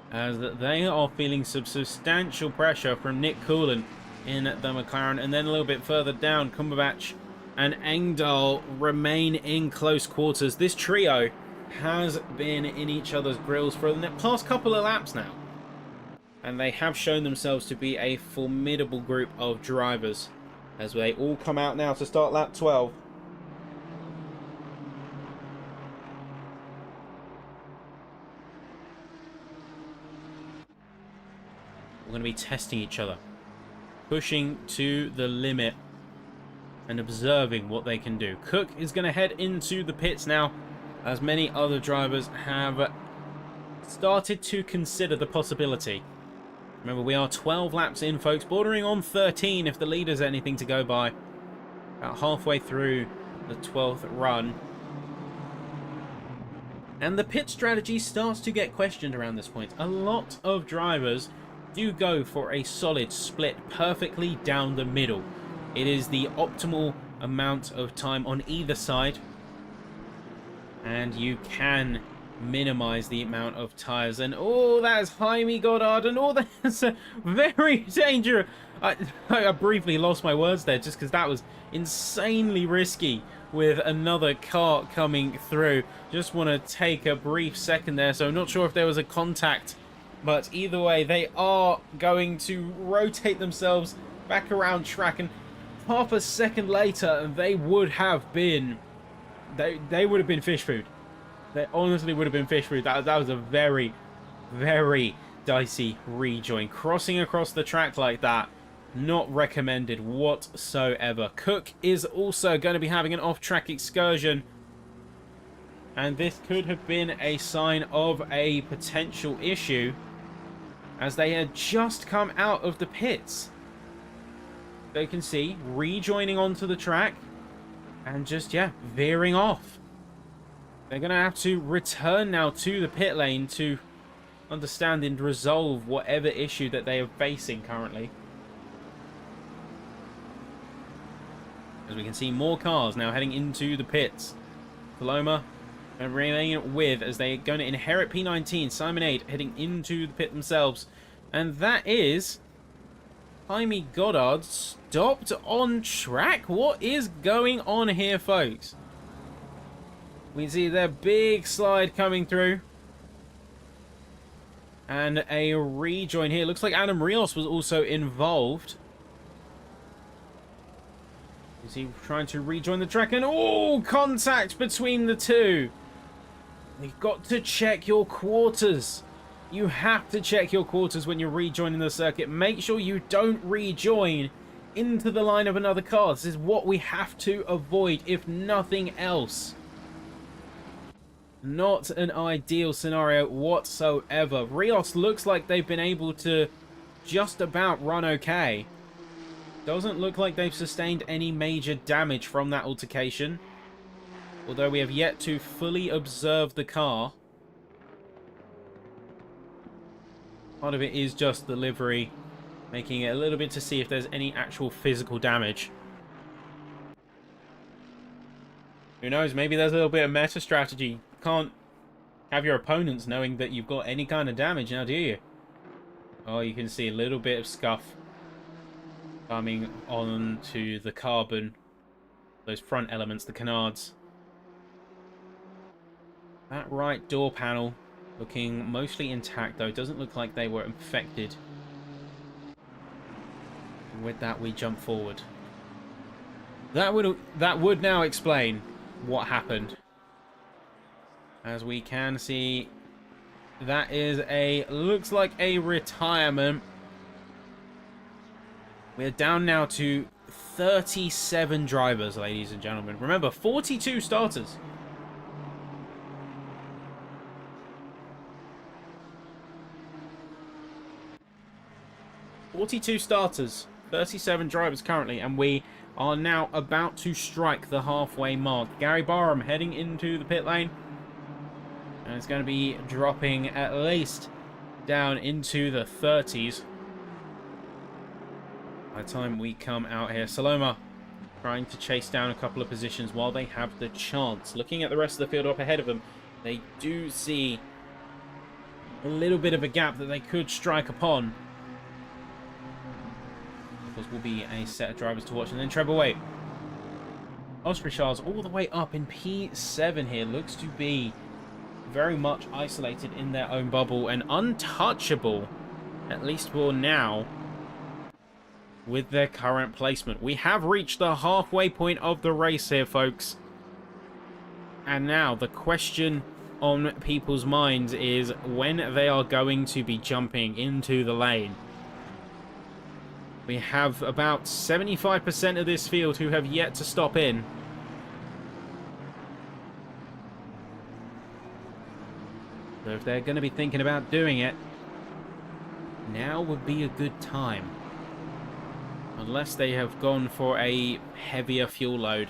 as they are feeling some substantial pressure from Nick Coolan in the McLaren, and then a little bit further down, Cumberbatch and Engdahl remain in close quarters. This trio has been in each other's grills for the past couple of laps now, and they have shown themselves to be a formidable group of drivers as they all come out now to start lap 12. We're going to be testing each other, pushing to the limit and observing what they can do. Cook is going to head into the pits now, as many other drivers have started to consider the possibility. Remember, we are 12 laps in, folks, bordering on 13 if the leader's anything to go by. About halfway through the 12th run. And the pit strategy starts to get questioned around this point. A lot of drivers do go for a solid split perfectly down the middle. It is the optimal amount of time on either side, and you can minimize the amount of tires. And oh, that is Jaime Goddard, and oh, that's a very dangerous. I briefly lost my words there just because that was insanely risky with another car coming through. Just want to take a brief second there, so I'm not sure if there was a contact. But either way, they are going to rotate themselves back around track, and half a second later, and they would have been, they would have been fish food. They honestly would have been fish food. That was a very, very dicey rejoin. Crossing across the track like that, not recommended whatsoever. Cook is also going to be having an off-track excursion, and this could have been a sign of a potential issue, as they had just come out of the pits. They can see rejoining onto the track and just, yeah, veering off. They're going to have to return now to the pit lane to understand and resolve whatever issue that they are facing currently. As we can see more cars now heading into the pits. Paloma and remain with, as they're going to inherit P19. Simon 8 heading into the pit themselves. And that is Jaime Goddard stopped on track. What is going on here, folks? We see their big slide coming through. And a rejoin here. Looks like Adam Rios was also involved. Is he trying to rejoin the track? And oh, contact between the two. You've got to check your quarters. You have to check your quarters when you're rejoining the circuit. Make sure you don't rejoin into the line of another car. This is what we have to avoid, if nothing else. Not an ideal scenario whatsoever. Rios looks like they've been able to just about run okay. Doesn't look like they've sustained any major damage from that altercation. Although we have yet to fully observe the car. Part of it is just the livery, making it a little bit to see if there's any actual physical damage. Who knows, maybe there's a little bit of meta strategy. You can't have your opponents knowing that you've got any kind of damage now, do you? Oh, you can see a little bit of scuff coming onto the carbon. Those front elements, the canards. That right door panel looking mostly intact, though. Doesn't look like they were infected. And with that, we jump forward. That would now explain what happened. As we can see, that is looks like a retirement. We're down now to 37 drivers, ladies and gentlemen. Remember, 42 starters. "42 starters, 37 drivers currently, and we are now about to strike the halfway mark." Gary Barham heading into the pit lane. And it's going to be dropping at least down into the 30s. By the time we come out here, Saloma trying to chase down a couple of positions while they have the chance. Looking at the rest of the field up ahead of them, they do see a little bit of a gap that they could strike upon. Of course, will be a set of drivers to watch. And then Trevor Wade. Austrichars all the way up in P7 here. Looks to be very much isolated in their own bubble and untouchable, at least for now, with their current placement. We have reached the halfway point of the race here, folks. And now the question on people's minds is when they are going to be jumping into the lane. We have about 75% of this field who have yet to stop in. So if they're going to be thinking about doing it, now would be a good time. Unless they have gone for a heavier fuel load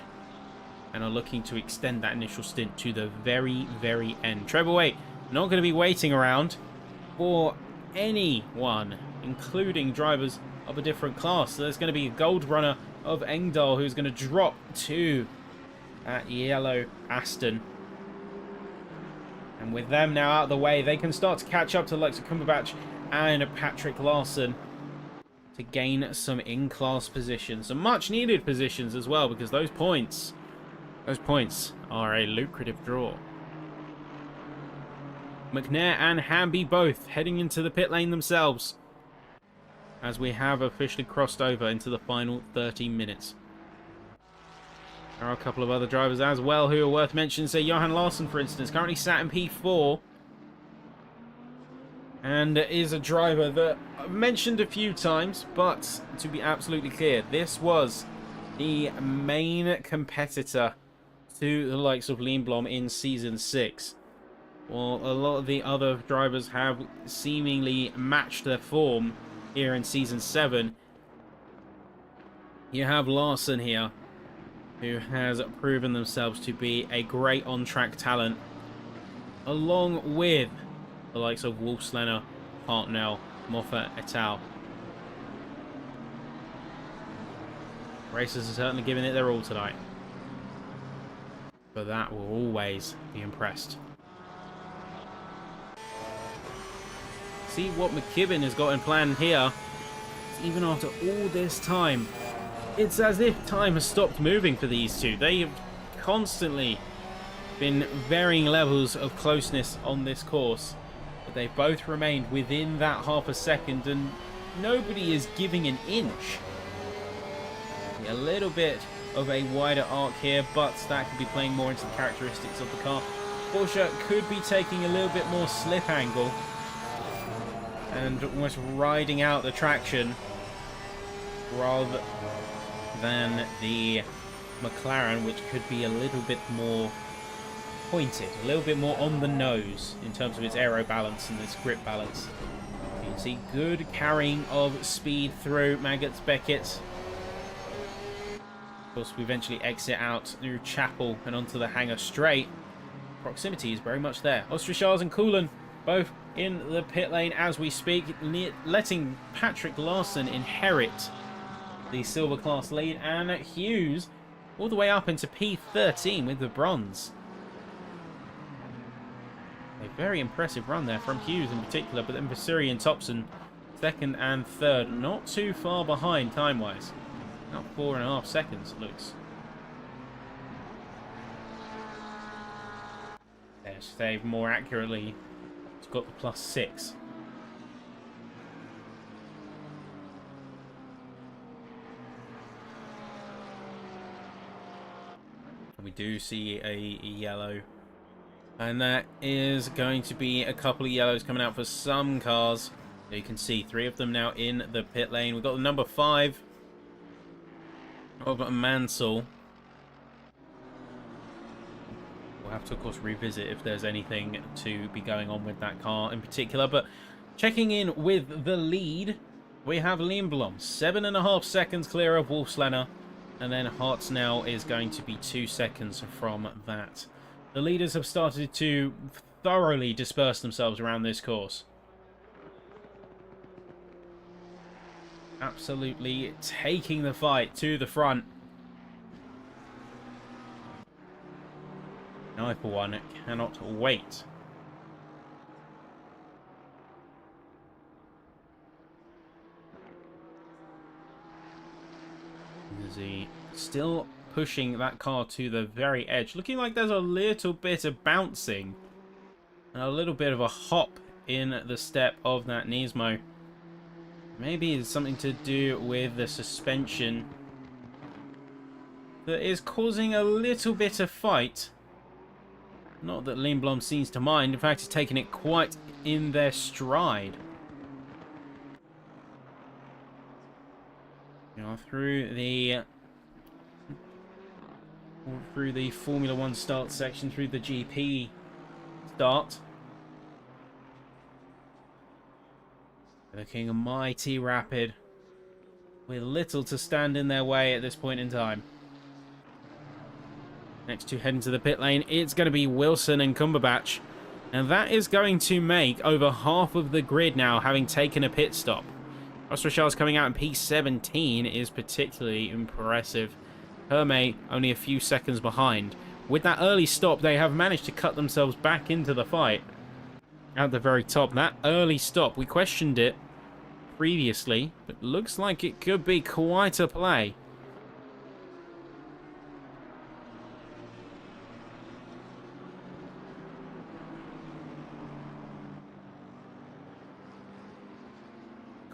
and are looking to extend that initial stint to the very, very end. Trevor Wade not going to be waiting around for anyone, including drivers of a different class. So there's going to be a gold runner of Engdahl who's going to drop to that yellow Aston. And with them now out of the way, they can start to catch up to the likes of Cumberbatch and Patrick Larson to gain some in-class positions. Some much-needed positions as well, because those points are a lucrative draw. McNair and Hamby both heading into the pit lane themselves, as we have officially crossed over into the final 30 minutes. There are a couple of other drivers as well who are worth mentioning. Say Johan Larsson, for instance, currently sat in P4. And is a driver that I've mentioned a few times, but to be absolutely clear, this was the main competitor to the likes of Lindblom in Season 6. While a lot of the other drivers have seemingly matched their form here in Season 7, you have Larsson here, who has proven themselves to be a great on-track talent, along with the likes of Wolfslener, Hartnell, Moffat, et al. Racers are certainly giving it their all tonight. But that will always be impressed. See what McKibben has got in plan here. Even after all this time, it's as if time has stopped moving for these two. They have constantly been varying levels of closeness on this course, but they both remained within that half a second, and nobody is giving an inch. A little bit of a wider arc here, but that could be playing more into the characteristics of the car. Porsche could be taking a little bit more slip angle and almost riding out the traction rather than the McLaren, which could be a little bit more pointed, a little bit more on the nose in terms of its aero balance and its grip balance. You can see good carrying of speed through Maggots Beckett. course, we eventually exit out through Chapel and onto the hangar straight. Proximity is very much there. Austrichars and Kuhlen both in the pit lane as we speak, letting Patrick Larson inherit the silver class lead, and Hughes all the way up into P13 with the bronze. A very impressive run there from Hughes in particular, but then Vasuri and Thompson second and third, not too far behind time-wise. About 4.5 seconds, it looks. There's Dave more accurately. It's got the +6. And we do see a yellow. And that is going to be a couple of yellows coming out for some cars. You can see 3 of them now in the pit lane. We've got the number 5 of Mansell. We'll have to, of course, revisit if there's anything to be going on with that car in particular. But checking in with the lead, we have Lindblom, 7.5 seconds clear of Wolfslanner. And then Hartznell is going to be 2 seconds from that. The leaders have started to thoroughly disperse themselves around this course. Absolutely taking the fight to the front. I, for one, cannot wait. Is he still pushing that car to the very edge? Looking like there's a little bit of bouncing and a little bit of a hop in the step of that Nismo. Maybe it's something to do with the suspension that is causing a little bit of fight. Not that Lindblom seems to mind. In fact, he's taking it quite in their stride. You know, through the Formula 1 start section, through the GP start. Looking mighty rapid, with little to stand in their way at this point in time. Next to head into the pit lane, it's going to be Wilson and Cumberbatch. And that is going to make over half of the grid now having taken a pit stop. Austrichar's coming out in P17 is particularly impressive. Hermé only a few seconds behind. With that early stop, they have managed to cut themselves back into the fight. At the very top, that early stop, we questioned it previously, but looks like it could be quite a play.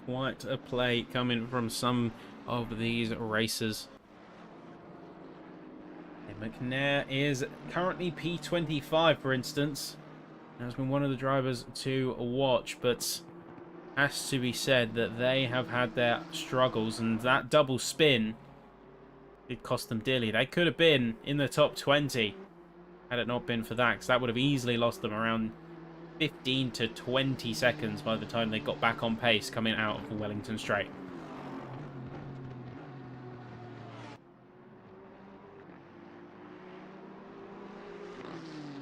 Quite a play coming from some of these racers. And McNair is currently P25, for instance. Has been one of the drivers to watch, but has to be said that they have had their struggles, and that double spin did cost them dearly. They could have been in the top 20 had it not been for that, because that would have easily lost them around 15 to 20 seconds by the time they got back on pace coming out of the Wellington Straight.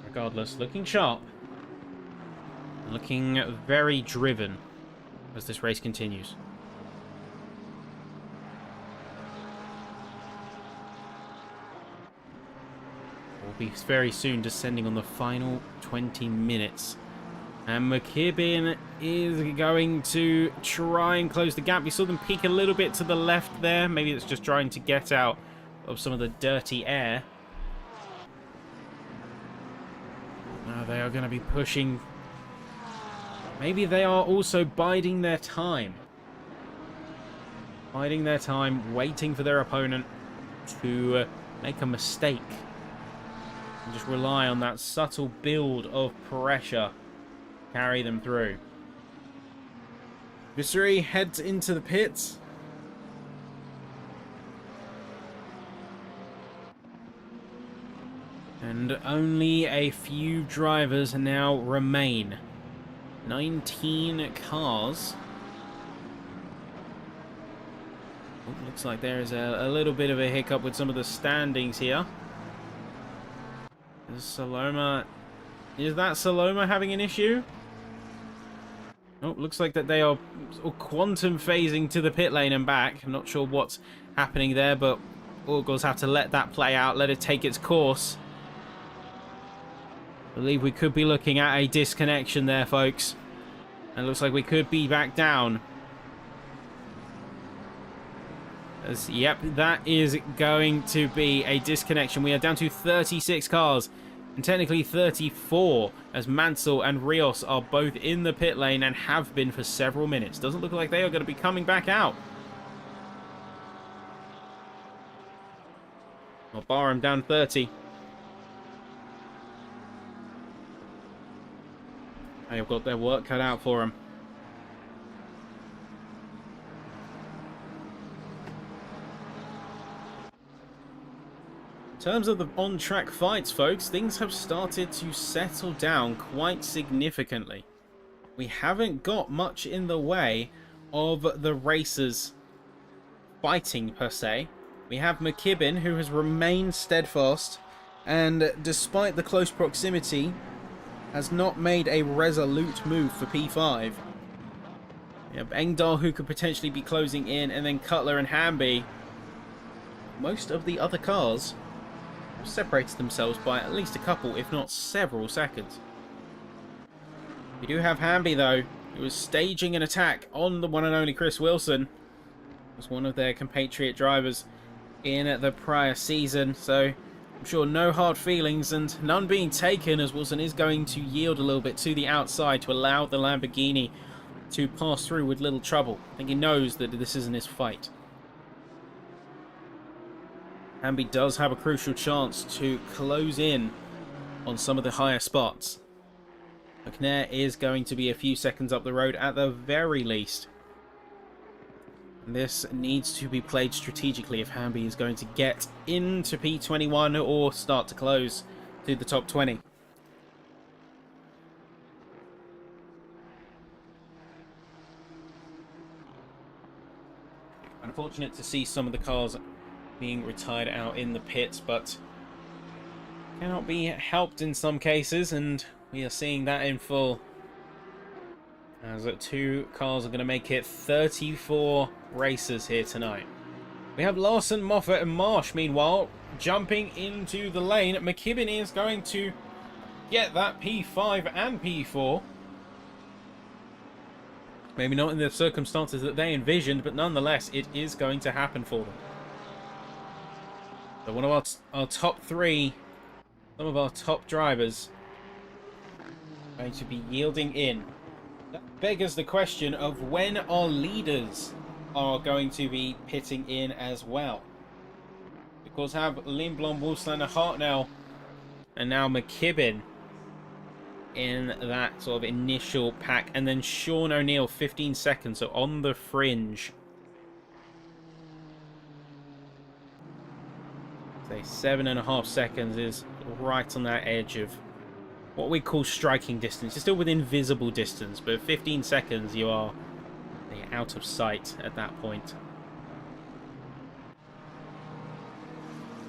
Regardless, looking sharp. Looking very driven as this race continues. We'll be very soon descending on the final 20 minutes. And McKibben is going to try and close the gap. We saw them peek a little bit to the left there. Maybe it's just trying to get out of some of the dirty air. Now they are going to be pushing. Maybe they are also biding their time. Biding their time, waiting for their opponent to make a mistake. And just rely on that subtle build of pressure. Carry them through. Vissery heads into the pits. And only a few drivers now remain. 19 cars. Oh, looks like there is a little bit of a hiccup with some of the standings here. Is that Saloma having an issue? Oh, looks like that they are quantum phasing to the pit lane and back. I'm not sure what's happening there, but Orgles have to let that play out, let it take its course. I believe we could be looking at a disconnection there, folks. And it looks like we could be back down. Yep, that is going to be a disconnection. We are down to 36 cars. And technically 34, as Mansell and Rios are both in the pit lane and have been for several minutes. Doesn't look like they are going to be coming back out. Well, Barham down 30. They've got their work cut out for them. In terms of the on-track fights, folks, things have started to settle down quite significantly. We haven't got much in the way of the racers fighting, per se. We have McKibben, who has remained steadfast, and despite the close proximity, has not made a resolute move for P5. We have Engdahl, who could potentially be closing in, and then Cutler and Hamby. Most of the other cars separated themselves by at least a couple, if not several seconds. We do have Hamby, though, who was staging an attack on the one and only Chris Wilson. He was one of their compatriot drivers in the prior season, so I'm sure no hard feelings and none being taken, as Wilson is going to yield a little bit to the outside to allow the Lamborghini to pass through with little trouble. I think he knows that this isn't his fight. Hamby does have a crucial chance to close in on some of the higher spots. McNair is going to be a few seconds up the road at the very least. And this needs to be played strategically if Hamby is going to get into P21 or start to close to the top 20. Unfortunate to see some of the cars being retired out in the pits, but cannot be helped in some cases, and we are seeing that in full. As 2 cars are going to make it 34 races here tonight. We have Larson, Moffat and Marsh, meanwhile, jumping into the lane. McKibben is going to get that P5 and P4. Maybe not in the circumstances that they envisioned, but nonetheless, it is going to happen for them. So one of our top 3, some of our top drivers, are going to be yielding in. That beggars the question of when our leaders are going to be pitting in as well. Because have Lindblom, Wolfslander, Hartnell, and now McKibben in that sort of initial pack. And then Sean O'Neill, 15 seconds, so on the fringe. Say 7.5 seconds is right on that edge of what we call striking distance. You're still within visible distance, but 15 seconds you are out of sight at that point.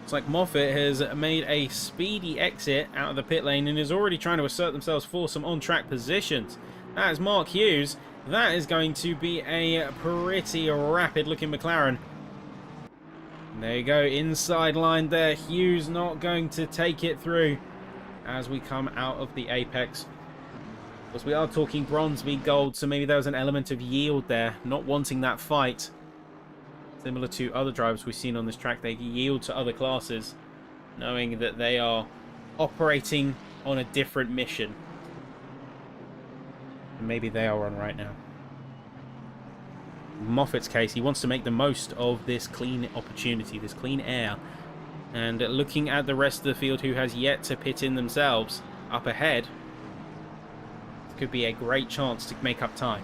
Looks like Moffat has made a speedy exit out of the pit lane and is already trying to assert themselves for some on-track positions. That is Mark Hughes. That is going to be a pretty rapid-looking McLaren. There you go, inside line there. Hughes not going to take it through as we come out of the apex. Because we are talking bronze v gold, so maybe there was an element of yield there, not wanting that fight. Similar to other drivers we've seen on this track, they yield to other classes, knowing that they are operating on a different mission. And maybe they are on right now. Moffat's case, he wants to make the most of this clean opportunity, this clean air. And looking at the rest of the field who has yet to pit in themselves up ahead, it could be a great chance to make up time.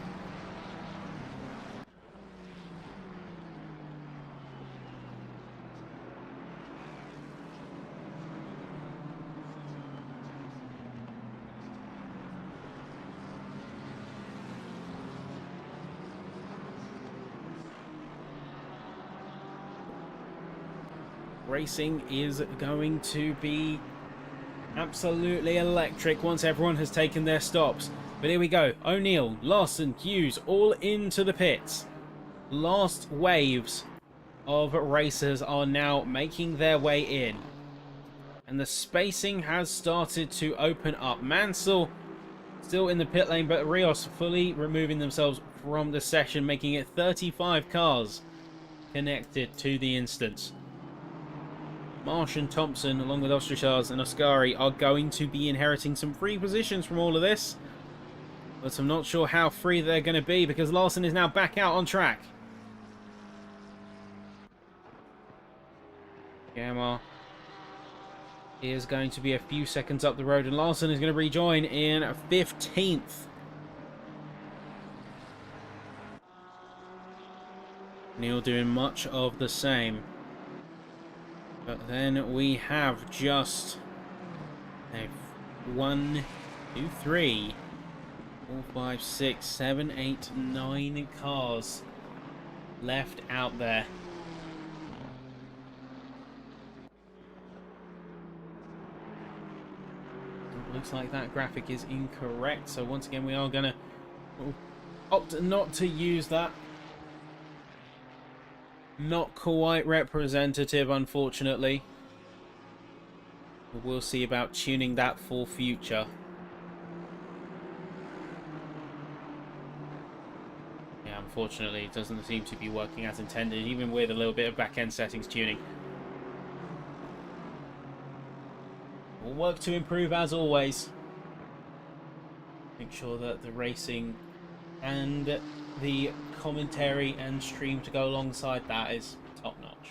racing is going to be absolutely electric once everyone has taken their stops. But here we go. O'Neill, Larson, Hughes, all into the pits. Last waves of racers are now making their way in. And the spacing has started to open up. Mansell still in the pit lane, but Rios fully removing themselves from the session, making it 35 cars connected to the instance. Marsh and Thompson, along with Ostrichars and Oscari, are going to be inheriting some free positions from all of this. But I'm not sure how free they're going to be, because Larson is now back out on track. Gamma is going to be a few seconds up the road, and Larson is going to rejoin in 15th. Neil doing much of the same. But then we have just 1, 2, 3, 4, 5, 6, 7, 8, 9 cars left out there. Looks like that graphic is incorrect, so once again we are going to opt not to use that. Not quite representative, unfortunately. But we'll see about tuning that for future. Yeah, unfortunately it doesn't seem to be working as intended, even with a little bit of back-end settings tuning. We'll work to improve as always. Make sure that the racing and the commentary and stream to go alongside that is top notch.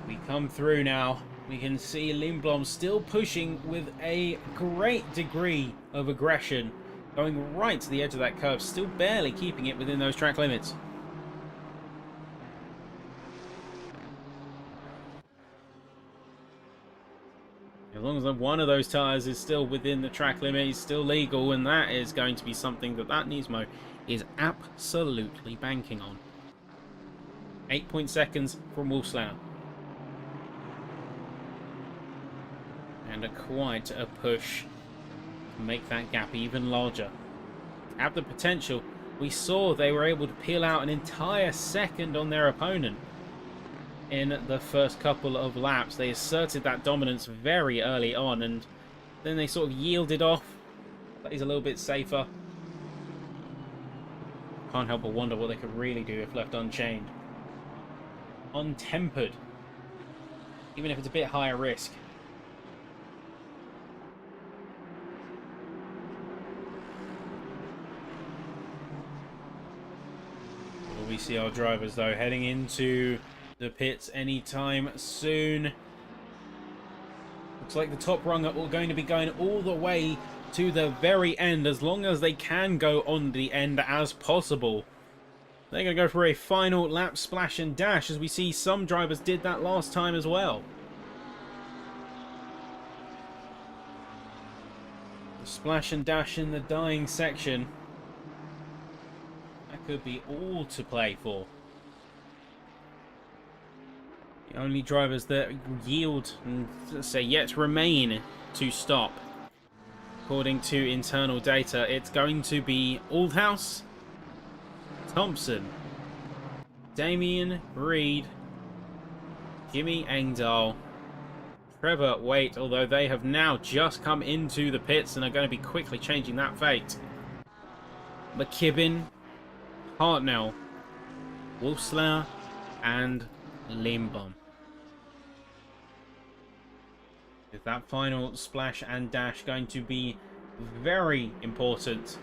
We come through now. We can see Lindblom still pushing with a great degree of aggression, going right to the edge of that curve, still barely keeping it within those track limits. As long as one of those tyres is still within the track limit, he's still legal, and that is going to be something that Nismo is absolutely banking on. 8 seconds from Wolfslow. And quite a push to make that gap even larger. Have the potential. We saw they were able to peel out an entire second on their opponent in the first couple of laps. They asserted that dominance very early on, and then they sort of yielded off. Plays a little bit safer. Can't help but wonder what they could really do if left unchained. Untempered. Even if it's a bit higher risk. Will we see our drivers though heading into the pits anytime soon? Looks like the top rung are going to be going all the way to the very end, as long as they can go on the end as possible. They're going to go for a final lap splash and dash, as we see some drivers did that last time as well. The splash and dash in the dying section. That could be all to play for. The only drivers that yield and say yet remain to stop, according to internal data, it's going to be Aldhouse, Thompson, Damien Reed, Jimmy Engdahl, Trevor Waite, although they have now just come into the pits and are going to be quickly changing that fate. McKibben, Hartnell, Wolfslow, and Lindblom. With that final splash and dash going to be very important.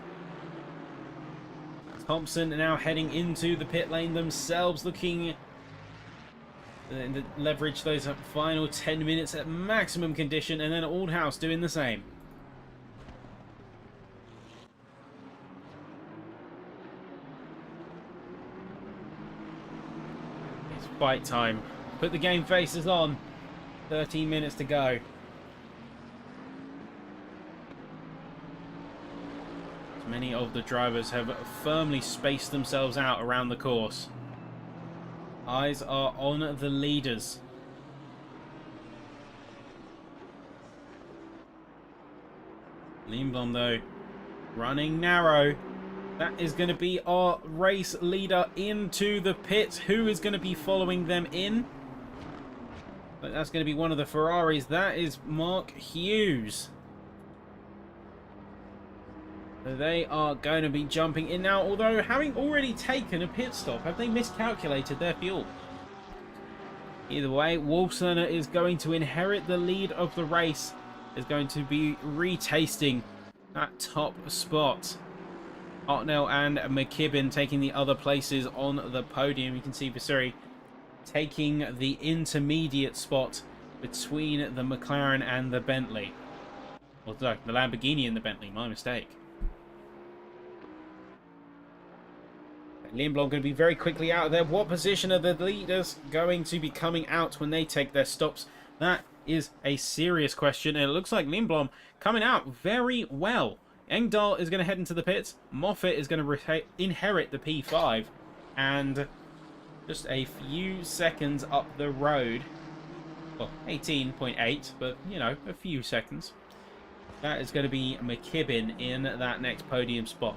Thompson now heading into the pit lane themselves, looking to leverage those final 10 minutes at maximum condition, and then Aldhouse doing the same. It's fight time. Put the game faces on. 13 minutes to go. Many of the drivers have firmly spaced themselves out around the course. Eyes are on the leaders. Lindblom, though, running narrow. That is going to be our race leader into the pits. Who is going to be following them in? But that's going to be one of the Ferraris. That is Mark Hughes. So they are going to be jumping in now. Although, having already taken a pit stop, have they miscalculated their fuel? Either way, Wolfslener is going to inherit the lead of the race. Is going to be retasting that top spot. Hartnell and McKibben taking the other places on the podium. You can see Vasuri taking the intermediate spot between the McLaren and the Bentley. Or sorry, the Lamborghini and the Bentley, my mistake. Lindblom going to be very quickly out of there. What position are the leaders going to be coming out when they take their stops? That is a serious question, and it looks like Lindblom coming out very well. Engdahl is going to head into the pits. Moffat is going to inherit the P5, and just a few seconds up the road, well, 18.8, but, you know, a few seconds. That is going to be McKibben in that next podium spot.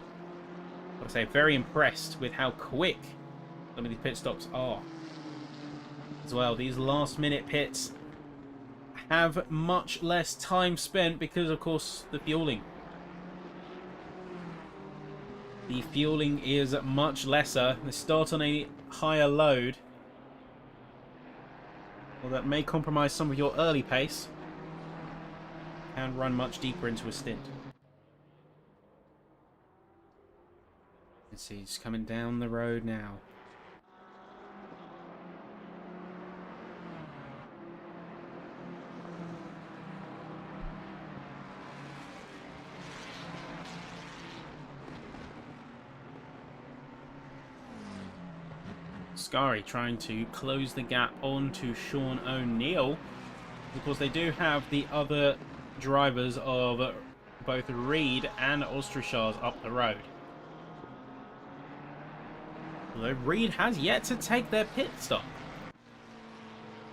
I would say very impressed with how quick some of these pit stops are. As well, these last-minute pits have much less time spent because, of course, the fueling. The fueling is much lesser. They start on a higher load. Well, that may compromise some of your early pace and run much deeper into a stint. Let's see, he's coming down the road now. Scary trying to close the gap onto Sean O'Neill. Of course, they do have the other drivers of both Reed and Ostrishars up the road. Although Reed has yet to take their pit stop.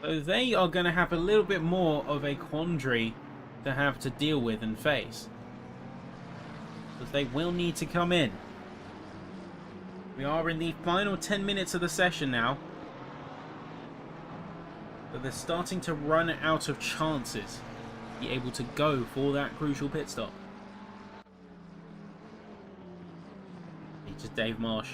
So they are going to have a little bit more of a quandary to have to deal with and face. Because they will need to come in. We are in the final 10 minutes of the session now. But they're starting to run out of chances to be able to go for that crucial pit stop. It's just Dave Marsh.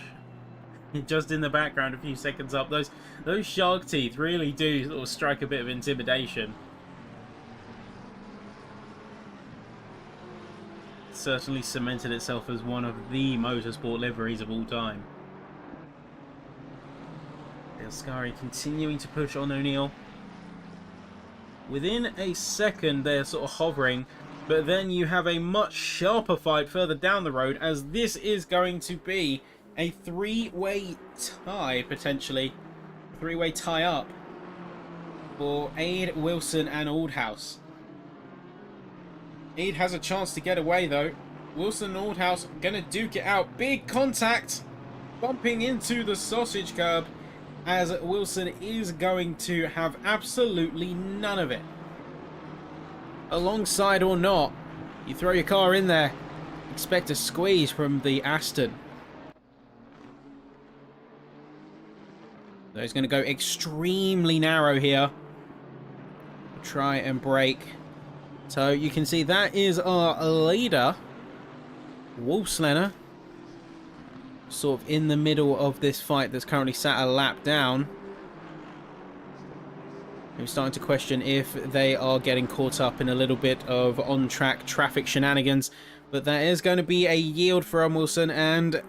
Just in the background a few seconds up. Those shark teeth really do sort of strike a bit of intimidation. Certainly cemented itself as one of the motorsport liveries of all time. Ascari continuing to push on O'Neill. Within a second they're sort of hovering, but then you have a much sharper fight further down the road, as this is going to be a three-way tie, potentially. Three-way tie-up for Aid, Wilson and Aldhouse. Aid has a chance to get away though. Wilson and Aldhouse going to duke it out. Big contact, bumping into the sausage curb, as Wilson is going to have absolutely none of it. Alongside or not, you throw your car in there, expect a squeeze from the Aston. So he's going to go extremely narrow here. Try and brake. So you can see that is our leader, Wolfslener, sort of in the middle of this fight that's currently sat a lap down. I'm starting to question if they are getting caught up in a little bit of on-track traffic shenanigans. But there is going to be a yield from Wilson, and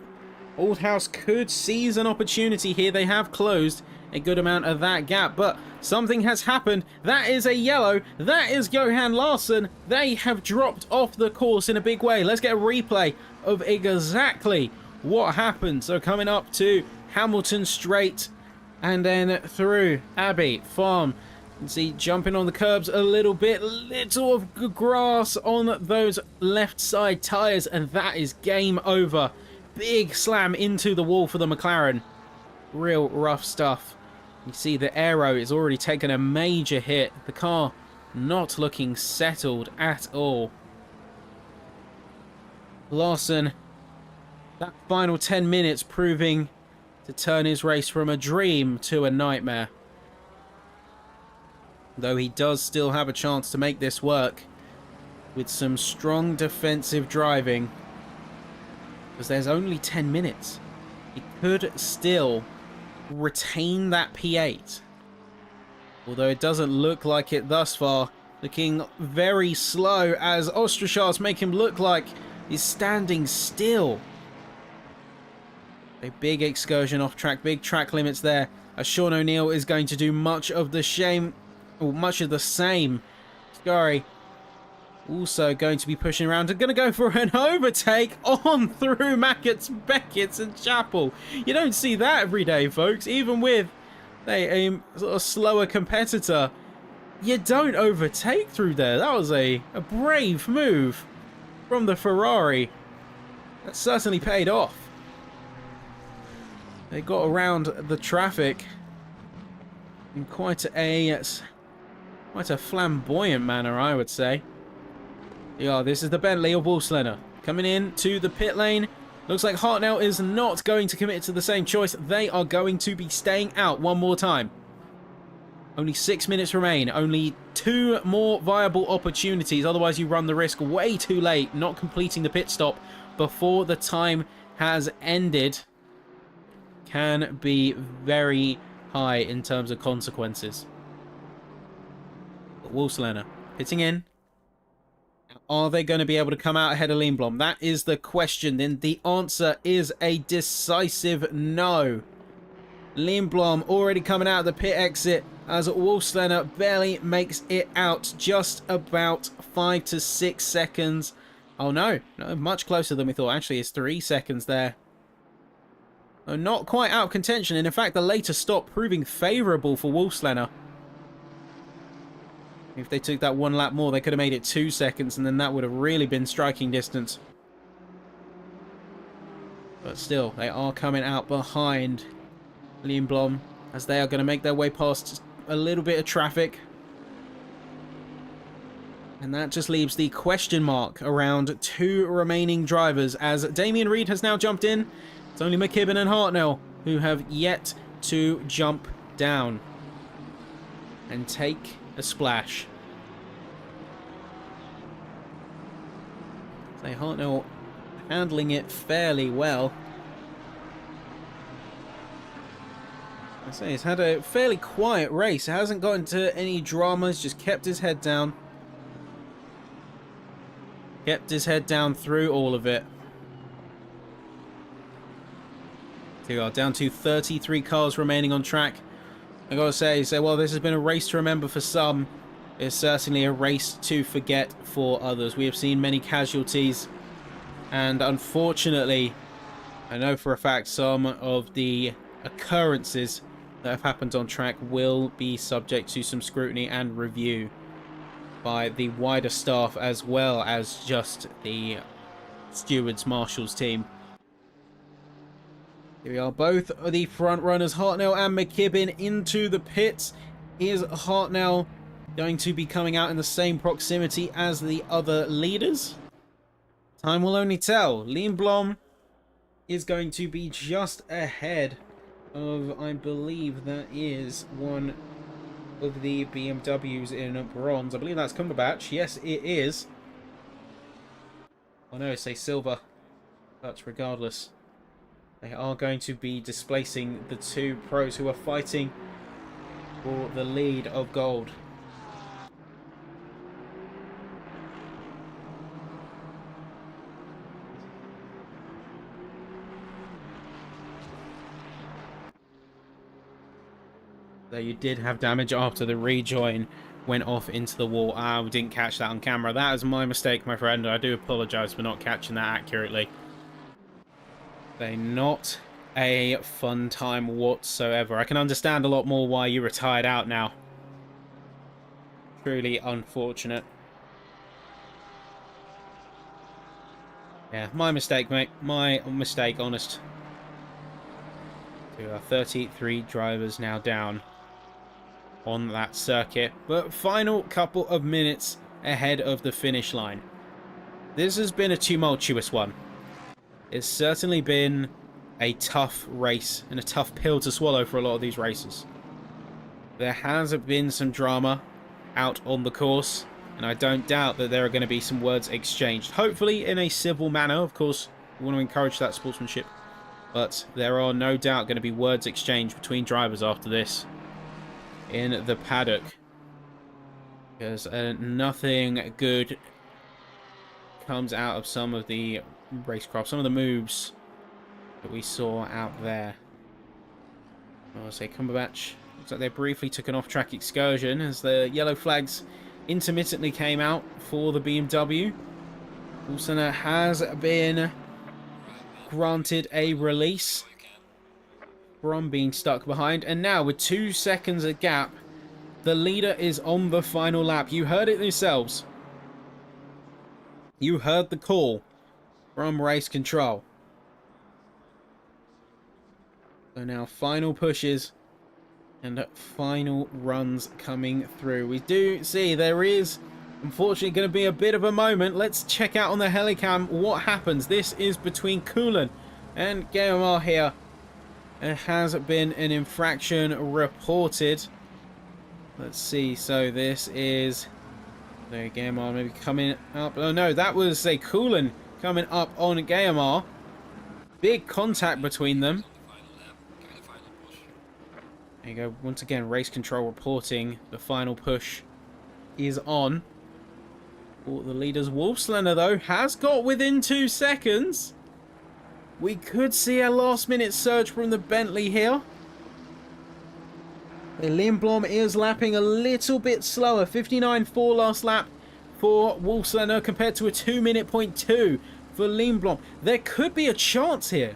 Aldhouse could seize an opportunity here. They have closed a good amount of that gap, but something has happened. That is a yellow. That is Johan Larsson. They have dropped off the course in a big way. Let's get a replay of exactly what happened. So coming up to Hamilton Straight and then through Abbey Farm. You can see jumping on the curbs a little bit. Little of grass on those left side tyres, and that is game over. Big slam into the wall for the McLaren. Real rough stuff You see the aero is already taken a major hit. The car not looking settled at all. Larson, that final 10 minutes proving to turn his race from a dream to a nightmare. Though he does still have a chance to make this work with some strong defensive driving. Because there's only 10 minutes. He could still retain that P8. Although it doesn't look like it thus far. Looking very slow as Ostrachars make him look like he's standing still. A big excursion off track, big track limits there. As Sean O'Neill is going to do much of the same. Scurry also going to be pushing around and going to go for an overtake on through Beckett's and Chapel. You don't see that every day, folks. Even with a sort of slower competitor, you don't overtake through there. That was a brave move from the Ferrari. That certainly paid off. They got around the traffic in quite a flamboyant manner, I would say. Yeah, this is the Bentley of Wolfslener coming in to the pit lane. Looks like Hartnell is not going to commit to the same choice. They are going to be staying out one more time. Only 6 minutes remain. Only 2 more viable opportunities. Otherwise, you run the risk way too late not completing the pit stop before the time has ended. Can be very high in terms of consequences. But Wolfslener pitting in. Are they going to be able to come out ahead of Lindblom? That is the question. Then the answer is a decisive no. Lindblom already coming out of the pit exit as Wolfslener barely makes it out. Just about 5 to 6 seconds. Oh no, much closer than we thought. Actually, it's 3 seconds there. Oh, not quite out of contention. And in fact, the later stop proving favourable for Wolfslener. If they took that 1 lap more, they could have made it 2 seconds, and then that would have really been striking distance. But still, they are coming out behind Lindblom as they are going to make their way past a little bit of traffic. And that just leaves the question mark around 2 remaining drivers as Damien Reed has now jumped in. It's only McKibben and Hartnell who have yet to jump down and take a splash. So Hartnell handling it fairly well. I say he's had a fairly quiet race. It hasn't got into any dramas, just kept his head down. Kept his head down through all of it. Here we are, down to 33 cars remaining on track. I gotta say, well, this has been a race to remember for some. It's certainly a race to forget for others. We have seen many casualties, and unfortunately, I know for a fact some of the occurrences that have happened on track will be subject to some scrutiny and review by the wider staff as well as just the stewards marshals team. Here we are, both of the front runners, Hartnell and McKibben, into the pits. Is Hartnell going to be coming out in the same proximity as the other leaders? Time will only tell. Lindblom is going to be just ahead of, I believe that is one of the BMWs in bronze. I believe that's Cumberbatch. Yes, it is. Oh no, it's a silver. But regardless, they are going to be displacing the 2 pros who are fighting for the lead of gold. So you did have damage after the rejoin went off into the wall. We didn't catch that on camera. That is my mistake, my friend. I do apologise for not catching that accurately. They're not a fun time whatsoever. I can understand a lot more why you retired out now. Truly unfortunate. Yeah, my mistake, mate. My mistake, honest. There are 33 drivers now down. on that circuit. But final couple of minutes ahead of the finish line. This has been a tumultuous one. It's certainly been a tough race and a tough pill to swallow for a lot of these races. There has been some drama out on the course, and I don't doubt that there are going to be some words exchanged. Hopefully in a civil manner, of course. We want to encourage that sportsmanship. But there are no doubt going to be words exchanged between drivers after this in the paddock. Because nothing good comes out of some of the racecraft, some of the moves that we saw out there. I'll say Cumberbatch. Looks like they briefly took an off-track excursion as the yellow flags intermittently came out for the BMW. Wolfsenner has been granted a release from being stuck behind. And now with 2 seconds of gap, the leader is on the final lap. You heard it yourselves. You heard the call from race control. So now final pushes and final runs coming through. We do see there is unfortunately going to be a bit of a moment. Let's check out on the helicam what happens. This is between Kulan and Guillemot here. There has been an infraction reported. Let's see. So this is there, Guillemot maybe coming up. Oh no, that was a Kulan coming up on Guillemot. Big contact between them. There you go. Once again, race control reporting the final push is on. For the leader's Wolfslander, though, has got within 2 seconds. We could see a last-minute surge from the Bentley here. Lindblom is lapping a little bit slower. 59.4 last lap for Wolfslander compared to a 2-minute point 2 for Lindblom. There could be a chance here.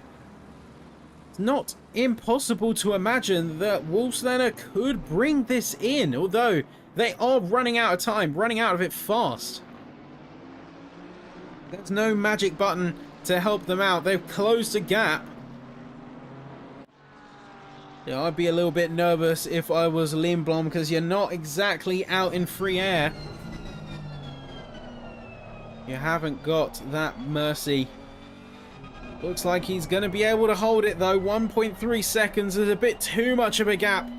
It's not impossible to imagine that Wolfslander could bring this in, although they are running out of time, running out of it fast. There's no magic button to help them out. They've closed the gap. Yeah, I'd be a little bit nervous if I was Lindblom because you're not exactly out in free air. You haven't got that mercy. Looks like he's going to be able to hold it though. 1.3 seconds is a bit too much of a gap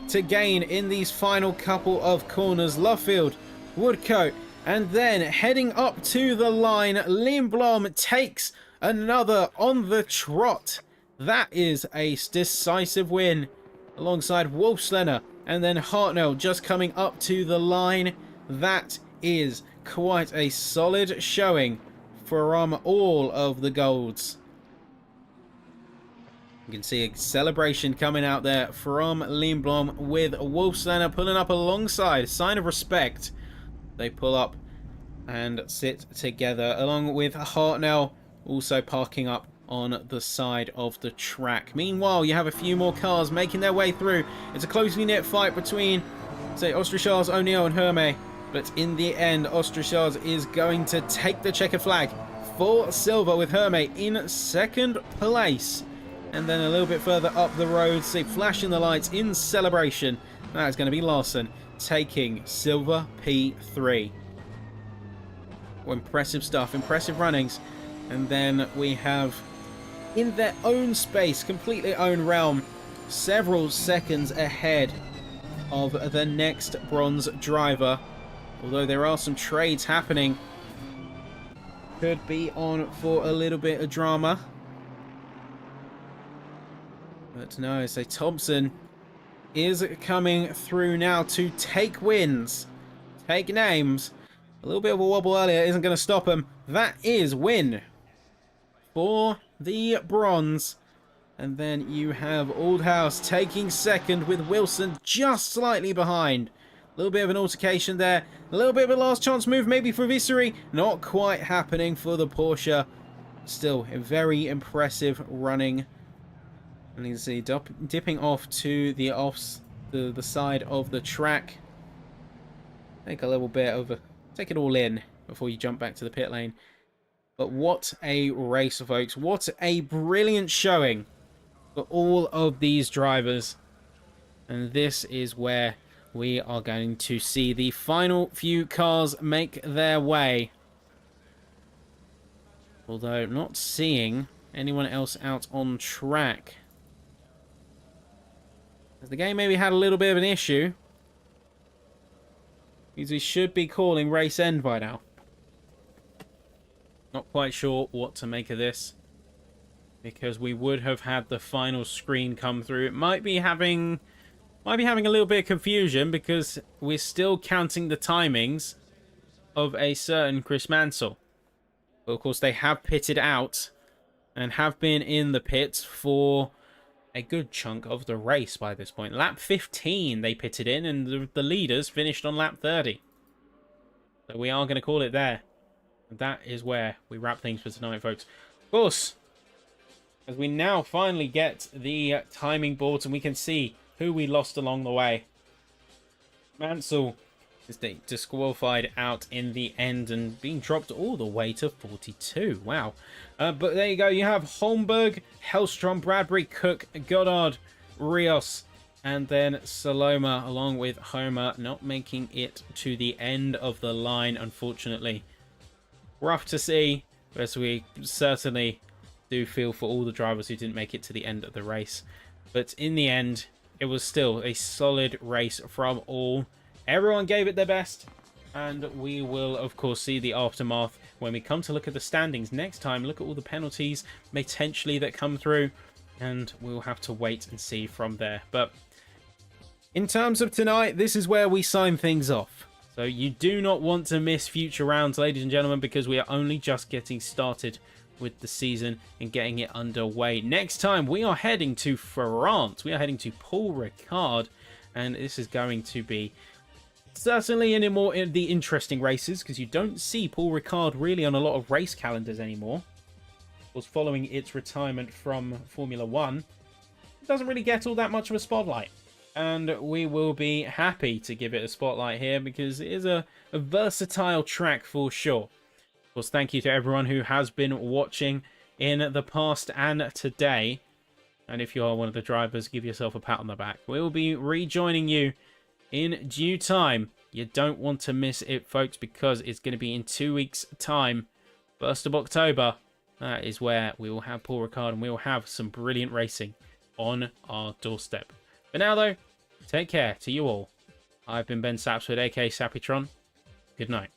to gain in these final couple of corners. Luffield, Woodcote, and then heading up to the line, Lindblom takes another on the trot. That is a decisive win alongside Wolfslander and then Hartnell just coming up to the line. That is quite a solid showing from all of the golds. You can see a celebration coming out there from Lindblom with Wolfslander pulling up alongside. A sign of respect. They pull up and sit together along with Hartnell also parking up on the side of the track. Meanwhile, you have a few more cars making their way through. It's a closely knit fight between, say, Austrachars, O'Neill and Hermé. But in the end, Austrachars is going to take the checkered flag for silver with Hermé in second place. And then a little bit further up the road, see flashing the lights in celebration. That is going to be Larson taking silver P3. Oh, impressive stuff, impressive runnings. And then we have, in their own space, completely own realm, several seconds ahead of the next bronze driver. Although there are some trades happening. Could be on for a little bit of drama. But no, say Thompson is coming through now to take wins. Take names. A little bit of a wobble earlier isn't going to stop him. That is win for the bronze. And then you have Aldhouse taking second with Wilson just slightly behind. A little bit of an altercation there. A little bit of a last chance move maybe for Vissery. Not quite happening for the Porsche. Still a very impressive running. And you can see dipping off to the the side of the track. Take a little bit of take it all in before you jump back to the pit lane. But what a race, folks. What a brilliant showing for all of these drivers. And this is where we are going to see the final few cars make their way. Although not seeing anyone else out on track. As the game maybe had a little bit of an issue. Because we should be calling race end by now. Not quite sure what to make of this. Because we would have had the final screen come through. It might be having a little bit of confusion because we're still counting the timings of a certain Chris Mansell. But of course they have pitted out and have been in the pits for a good chunk of the race by this point. Lap 15 they pitted in, and the leaders finished on lap 30. So we are going to call it there. And that is where we wrap things for tonight, folks. Of course, as we now finally get the timing boards and we can see who we lost along the way. Mansell is disqualified out in the end and being dropped all the way to 42. Wow. But there you go. You have Holmberg, Hellstrom, Bradbury, Cook, Goddard, Rios, and then Saloma along with Homer not making it to the end of the line, unfortunately. Rough to see, as we certainly do feel for all the drivers who didn't make it to the end of the race. But in the end, it was still a solid race from all. Everyone gave it their best, and we will, of course, see the aftermath when we come to look at the standings next time. Look at all the penalties, potentially, that come through, and we'll have to wait and see from there. But in terms of tonight, this is where we sign things off. So you do not want to miss future rounds, ladies and gentlemen, because we are only just getting started with the season and getting it underway. Next time, we are heading to France. We are heading to Paul Ricard, and this is going to be certainly in the interesting races, because you don't see Paul Ricard really on a lot of race calendars anymore. Of course, following its retirement from Formula 1, it doesn't really get all that much of a spotlight. And we will be happy to give it a spotlight here because it is a versatile track for sure. Of course, thank you to everyone who has been watching in the past and today. And if you are one of the drivers, give yourself a pat on the back. We will be rejoining you in due time. You don't want to miss it, folks, because it's going to be in 2 weeks' time. 1st of October, that is where we will have Paul Ricard and we will have some brilliant racing on our doorstep. For now, though, take care to you all. I've been Ben Sapswood, aka Sappytron. Good night.